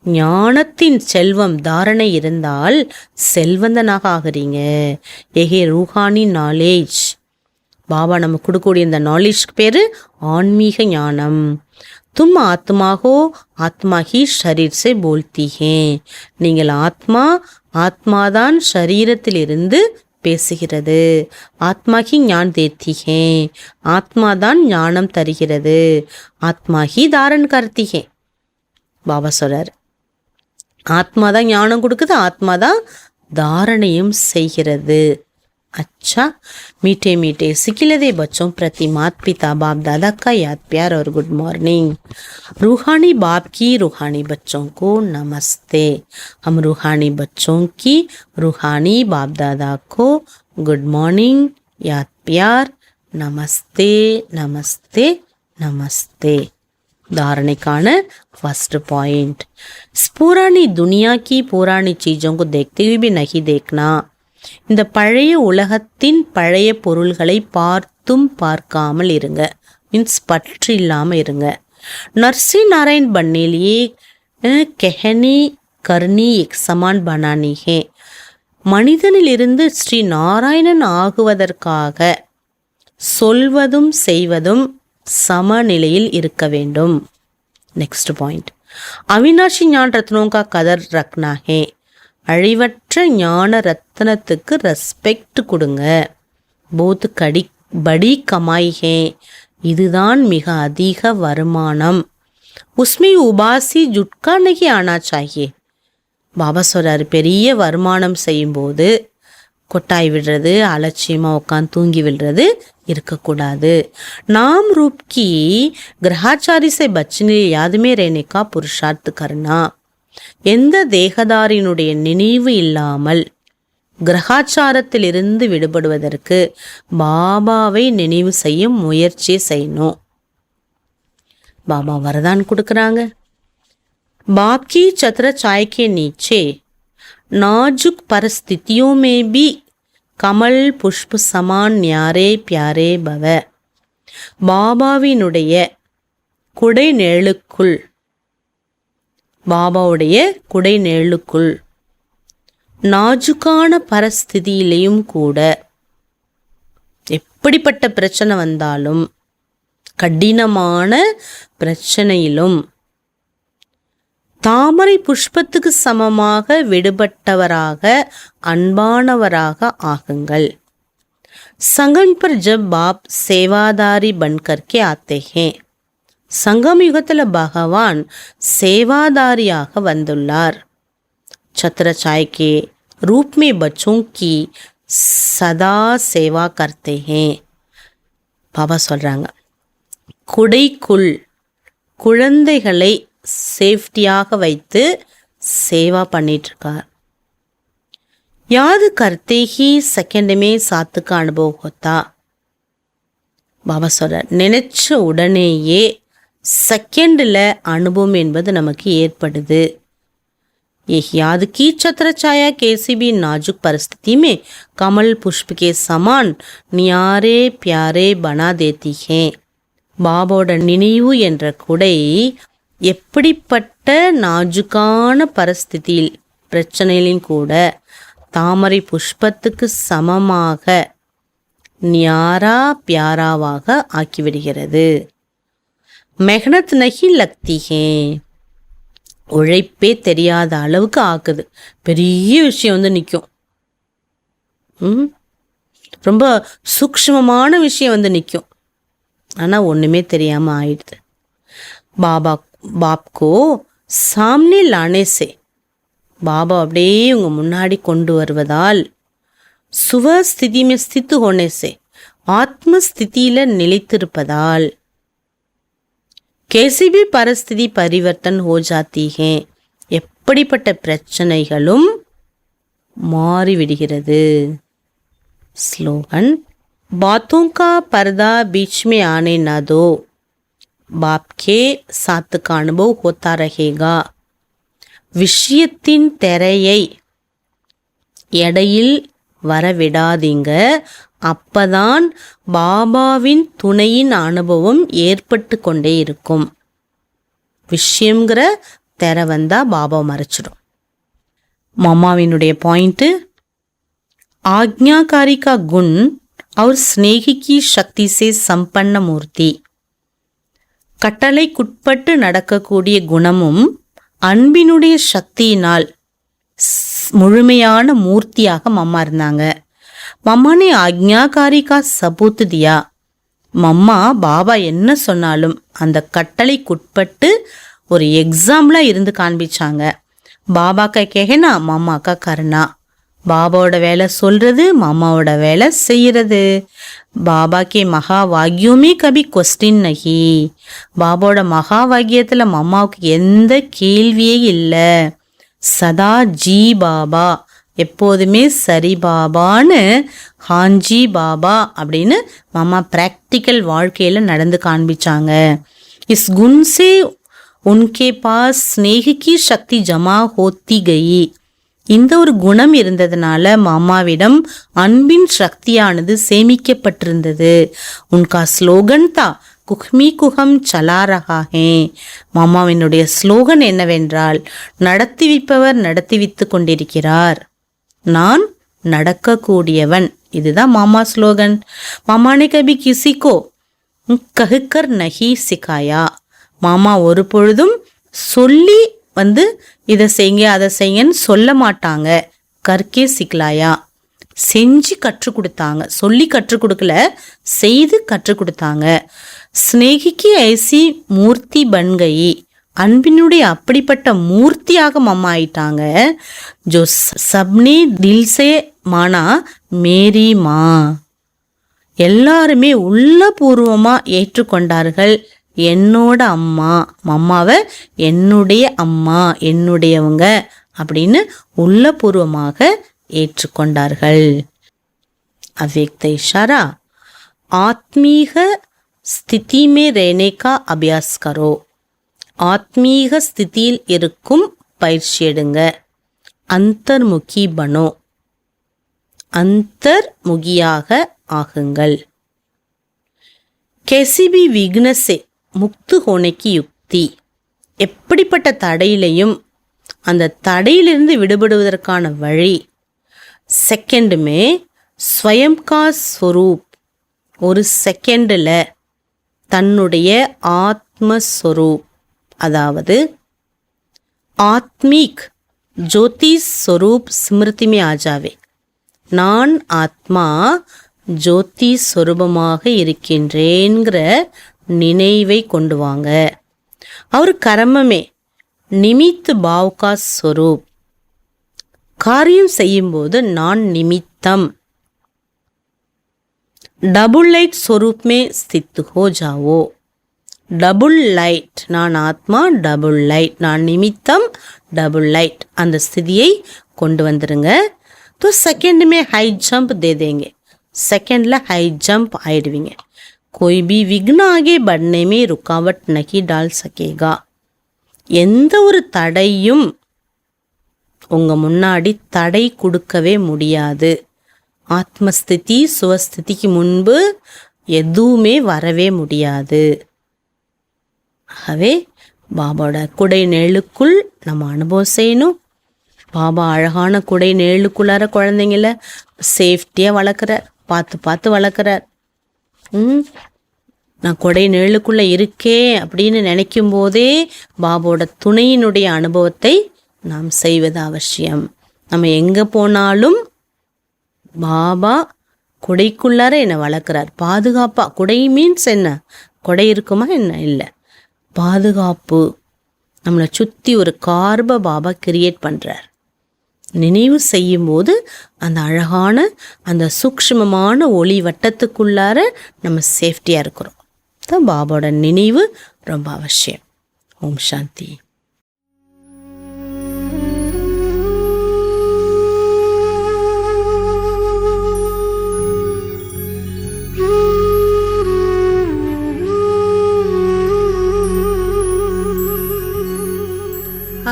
ஞானத்தின் செல்வம் தாரணை இருந்தால் செல்வந்தனாக ஆகிறீங்க. ஏகே ரூஹானி நாலேஜ், பாபா நம்ம கொடுக்கக்கூடிய இந்த நாலேஜ்க்கு பேர் ஆன்மீக ஞானம். தும் ஆத்மாகோ ஆத்மா ஹி ஷரீர் சே போல்தி ஹே, நீங்கள் ஆத்மா, ஆத்மாதான் ஷரீரத்திலிருந்து பேசுகிறது. ஆத்மா ஹி ஞான் தேத்தி ஹே, ஆத்மாதான் ஞானம் தருகிறது. ஆத்மா ஹி தாரண் கர்த்தி ஹே, பாபா சொல்றார். ஆத்மா தான் ஞானம் கொடுக்குது, ஆத்மா தான் தாரணையும் செய்கிறது. अच्छा मीठे मीठे सिखिलदे बच्चों प्रति माता पिता बाप दादा का याद प्यार और गुड मॉर्निंग. रूहानी बाप की रूहानी बच्चों को नमस्ते. हम रूहानी बच्चों की रूहानी बाप दादा को गुड मॉर्निंग, याद प्यार, नमस्ते नमस्ते नमस्ते. धारणेकान फर्स्ट पॉइंट, पुरानी दुनिया की पुरानी चीज़ों को देखते हुए भी नहीं देखना. இந்த பழைய உலகத்தின் பழைய பொருள்களை பார்த்தும் பார்க்காமல் இருங்க, மீன்ஸ் பற்று இல்லாமல் இருங்க. நர்சி நாராயண் பண்ணேலியே கெஹனி கர்னி எக் சமான் பனானி ஹே, மனிதனிலிருந்து ஸ்ரீ நாராயணன் ஆகுவதற்காக சொல்வதும் செய்வதும் சமநிலையில் இருக்க வேண்டும். நெக்ஸ்ட் பாயிண்ட், அவினாஷி ஞான் ரத்னோं का कदर रखना है. அழிவற்ற ஞான ரத்னத்துக்கு ரெஸ்பெக்ட் கொடுங்க. போத் படி கமாய் ஹே, இதுதான் மிக அதிக வருமானம். உஸ்மே உபாசி ஜுட்கா நகி ஆனா சாஹியே. பாபா சொல்றாரு, பெரிய வருமானம் செய்யும்போது கொட்டாய் விடுறது, அலட்சியமாக உட்காந்து தூங்கி விடுறது இருக்கக்கூடாது. நாம் ரூப் கி கிரகாச்சாரி से बचने याद में रहने का पुरुषार्थ करना. எந்த தேகதாரினுடைய நினைவு இல்லாமல் கிரகாச்சாரத்திலிருந்து விடுபடுவதற்கு பாபாவை நினைவு செய்ய முயற்சி செய்யணும். பாபா வரதான் கொடுக்குறாங்க. बाप की छत्र चाय के नीचे नाजुक परिस्थितियों में भी कमल पुष्प समान न्यारे प्यारे भव. பாபாவினுடைய குடை நிழலுக்குள், பாபாவுடைய குடை நிழலுக்குள் நாஜுக்கான பரிஸ்திதியிலையும் கூட, எப்படிப்பட்ட பிரச்சனை வந்தாலும், கடினமான பிரச்சனையிலும் தாமரை புஷ்பத்துக்கு சமமாக விடுபட்டவராக அன்பானவராக ஆகுங்கள். संगम पर जब बाप सेवादारी बन करके आते हैं, சங்கம் யுகத்தில் பகவான் சேவாதாரியாக வந்துள்ளார். छत्र छाया के रूप में बच्चों की सदा सेवा करते हैं. பாபா சொல்கிறாங்க, குடைக்குள் குழந்தைகளை சேஃப்டியாக வைத்து சேவா பண்ணிட்டுருக்கார். याद करते ही सेकंड में साथ का अनुभव होता. பாபா சொல்கிறார், நினைச்ச உடனேயே செகண்டில் அனுபவம் என்பது நமக்கு ஏற்படுது. ये याद की छत्र छाया कैसी भी नाजुक परिस्थिति में कमल पुष्प के समान न्यारे प्यारे बना देती है. பாபாவோட நினைவு என்ற குடை எப்படிப்பட்ட நாஜுக்கான பரிஸ்திதியில் பிரச்சனையிலும் கூட தாமரை புஷ்பத்துக்கு சமமாக न्यारा प्यारावाக ஆக்கிவிடுகிறது. மெஹனத் நஹி லக்தி ஹே, உழைப்பே தெரியாத அளவுக்கு ஆக்குது. பெரிய விஷயம் வந்து நிற்கும். ரொம்ப சூக்ஷ்மமான விஷயம் வந்து நிற்கும். ஆனால் ஒன்றுமே தெரியாமல் ஆயிடுது. பாப்கோ சாம்னே லானே சே, பாபா அப்படியே உங்கள் முன்னாடி கொண்டு வருவதால், சுவஸ்திதி में स्थित होने से ஆத்மஸ்திதியில் நிலைத்திருப்பதால், कैसी भी परिस्थिति परिवर्तन हो जाती है, எப்படிப்பட்ட பிரச்சனைகளும் மாறிவிடுகிறது. ஸ்லோகன், बातों का पर्दा बीच में आने न दो, बाप के साथ का अनुभव होता रहेगा. விஷயத்தின் திரையை எடையில் வரவிடாதீங்க, அப்பதான் பாபாவின் துணையின் அனுபவம் ஏற்பட்டு கொண்டே இருக்கும். விஷயங்கிற திரை வந்தா பாபா மறைச்சிடும். மம்மாவினுடைய பாயிண்ட்டு, आज्ञाकारी का गुण और स्नेही की शक्ति से संपन्न मूर्ति. கட்டளைக்குட்பட்டு நடக்கக்கூடிய குணமும் அன்பினுடைய சக்தியினால் முழுமையான மூர்த்தியாக மம்மா இருந்தாங்க. மம்மானே ஆக்ஞாகாரி கா சபூத் தியா, மம்மா பாபா என்ன சொன்னாலும் அந்த கட்டளைக்குட்பட்டு ஒரு எக்ஸாம்பிளாக இருந்து காண்பிச்சாங்க. பாபா கா கேஹனா மம்மா கா கர்னா, பாபாவோட வேலை சொல்றது, மாமாவோட வேலை செய்யறது. பாபா கே மகா வாக்கியமே கபி கொஸ்டின் நகி, பாபாவோட மகா வாக்கியத்தில் மாமாவுக்கு எந்த கேள்வியே இல்லை. சதா ஜி பாபா, எப்போதுமே சரி பாபான்னு, ஹாஞ்சி பாபா அப்படின்னு மாமா ப்ராக்டிக்கல் வாழ்க்கையில் நடந்து காண்பிச்சாங்க. இஸ் குன் சே உன்கே பாஸ் ஸ்நேஹி கி சக்தி ஜமா ஹோத்தி கயி, இந்த ஒரு குணம் இருந்ததுனால மாமாவிடம் அன்பின் சக்தியானது சேமிக்கப்பட்டிருந்தது. உன்கா ஸ்லோகன் தா குஹ்மி குஹம் சலா ரஹா ஹே, மாமாவினுடைய ஸ்லோகன் என்னவென்றால், நடத்தி வைப்பவர் நடத்தி வைத்து கொண்டிருக்கிறார், நான் நடக்கக்கூடியவன். இதுதான் மாமா ஸ்லோகன். மாமானே கபி கிசிக்கோ கஹுக்கர் நஹி சிக்காயா, மாமா ஒரு பொழுதும் சொல்லி வந்து இதை செய்யுங்க அதை செய்யுங்கன்னு சொல்ல மாட்டாங்க. கற்கே சிக்கலாயா, செஞ்சு கற்றுக் கொடுத்தாங்க. சொல்லி கற்றுக் கொடுக்கல, செய்து கற்றுக் கொடுத்தாங்க. ஸ்நேகிக்கு ஐசி மூர்த்தி பன்கயி, அன்பினுடைய அப்படிப்பட்ட மூர்த்தியாக மம்மா ஆயிட்டாங்க. ஜோ சப்னே தில்சே மானா மேரி மா, எல்லாருமே உள்ளபூர்வமாக ஏற்றுக்கொண்டார்கள், என்னோட அம்மா, மம்மாவை என்னுடைய அம்மா, என்னுடையவங்க அப்படின்னு உள்ளபூர்வமாக ஏற்றுக்கொண்டார்கள். अव्यक्त इशारा, आत्मीय स्थिति में रहने का अभ्यास करो, ஆத்மீக ஸ்திதியில் இருக்கும் பயிற்சி எடுங்க. அந்தர்முகி பனோ, அந்தர்முகியாக ஆகுங்கள். कैसी भी विघ्न से முக்து ஹோனைக்கு யுக்தி, எப்படிப்பட்ட தடையிலையும் அந்த தடையிலிருந்து விடுபடுவதற்கான வழி. செகண்டுமே ஸ்வயம் கா ஸ்வரூப், ஒரு செகண்டில் தன்னுடைய ஆத்மஸ்வரூப், அதாவது ஆத்மீக் ஜோதி ஸ்வரூப் ஸ்மிருதி மே ஆ ஜாவே, நான் ஆத்மா ஜோதி ஸ்வரூபமாக இருக்கின்றேங்கிற நினைவை கொண்டு வாங்க. அவர் கர்மமே நிமித் பாவ் கா ஸ்வரூப், காரியம் செய்யும்போது நான் நிமித்தம். डबल लाइट स्वरूप में स्थित हो जाओ. डबल लाइट நான் ஆத்மா, டபுள் லைட் நான் நிமித்தம், डबल लाइट அந்த ஸ்திதியை கொண்டு வந்துருங்க. तो सेकंड में हाई जंप दे देंगे. सेकंडல हाई जंप ஆயிடுவீங்க. कोई भी विघ्न आगे बढ़ने में रुकावट नहीं डाल सकेगा. எந்த ஒரு தடையும் உங்க முன்னாடி தடை கொடுக்கவே முடியாது. ஆத்மஸ்திதி சுவஸ்திதிக்கு முன்பு எதுவுமே வரவே முடியாது. ஆகவே பாபாவோட குடை நிழலுக்குள் நம்ம அனுபவம் செய்யணும். பாபா அழகான குடை நிழலுக்குள்ளார குழந்தைங்கள சேஃப்டியாக வளர்க்குறார், பார்த்து பார்த்து வளர்க்குறார். நான் கொடை நிழலுக்குள்ளே இருக்கேன் அப்படின்னு நினைக்கும் போதே பாபாவோட துணையினுடைய அனுபவத்தை நாம் செய்வது அவசியம். நம்ம எங்கே போனாலும் பாபா கொடைக்குள்ளார என்னை வளர்க்குறார் பாதுகாப்பாக. கொடை மீன்ஸ் என்ன? கொடை இருக்குமா என்ன? இல்லை, பாதுகாப்பு. நம்மளை சுற்றி ஒரு கார்பை பாபா கிரியேட் பண்ணுறார். நினைவு செய்யும்போது அந்த அழகான அந்த சூக்ஷ்மமான ஒளி வட்டத்துக்குள்ளார நம்ம சேஃப்டியாக இருக்கிறோம். தான் பாபாவோட நினைவு ரொம்ப அவசியம். ஓம் சாந்தி.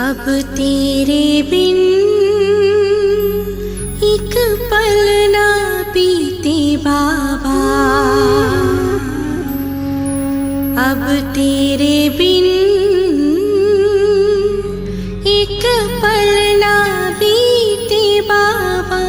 अब तेरे बिन एक पल ना बीते बाबा. अब तेरे बिन एक पल ना बीते बाबा.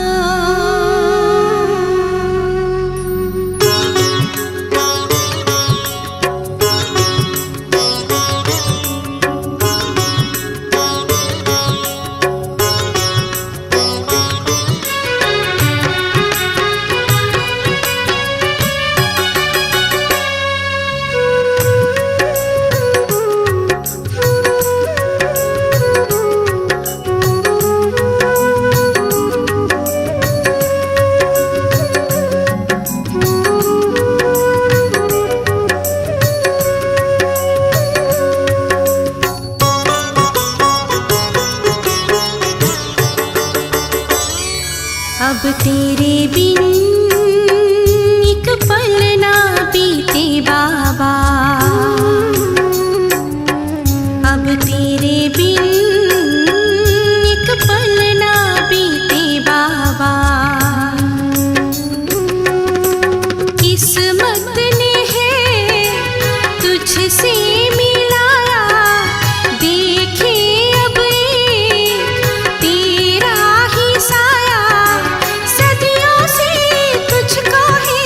अब तेरे बिन एक पल ना बीते बाबा. अब तेरे बिन एक पल ना बीते बाबा. किस्मत ने है तुझसे मिलाया. देखे अब तेरा ही साया. सदियों से तुझको ही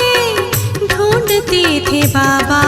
ढूंढते थे बाबा.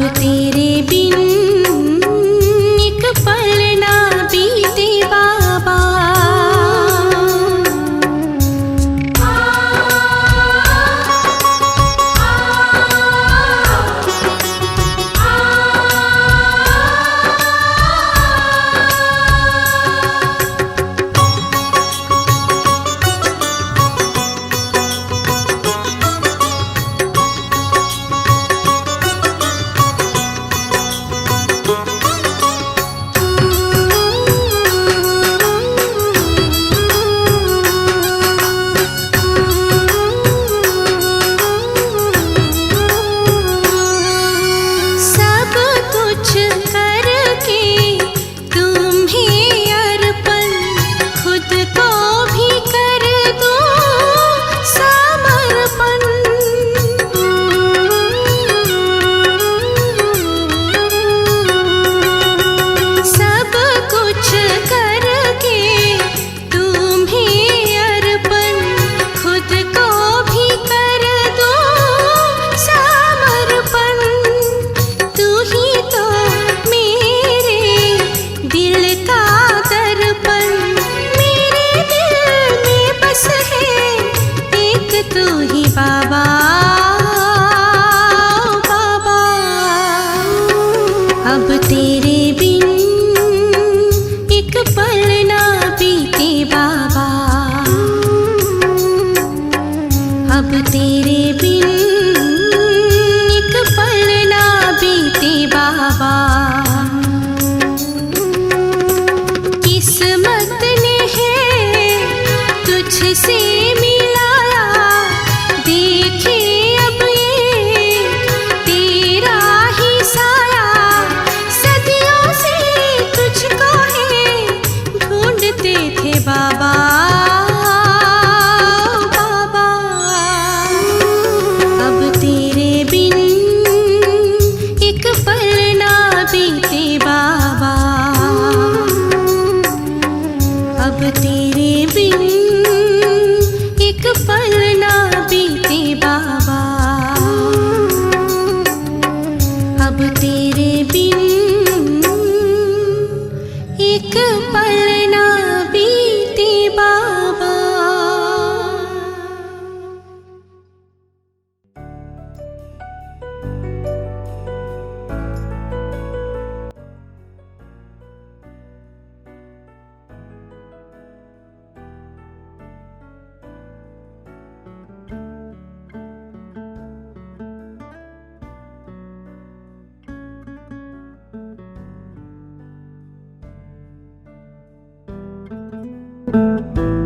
तेरे बिन एक पल ना बीते बाबा। सब कुछ करके तुम्हें अर्पण, खुद को भी कर दो समर्पण। सब कुछ करके तुम्हें अर्पण, खुद को भी कर दो समर्पण। तू ही तो मेरे दिल का दर्पण, मेरे दिल में बस है एक तू ही बाबा। बाबा अब तेरे बिन एक पल ना बीते बाबा। अब तेरे बिन एक पल ना बीते बाबा। किस्मत ने है तुझसे मिलाया, देखे अब ये तेरा ही साया। सदियों से तुझको है ढूंढते थे बाबा। बाबा अब तेरे बिन एक पल ना बीते बाबा। अब तेरे बिन एक पल ना बीते बाबा। अब तेरे बिन एक पल ना बीते बाबा। Thank you.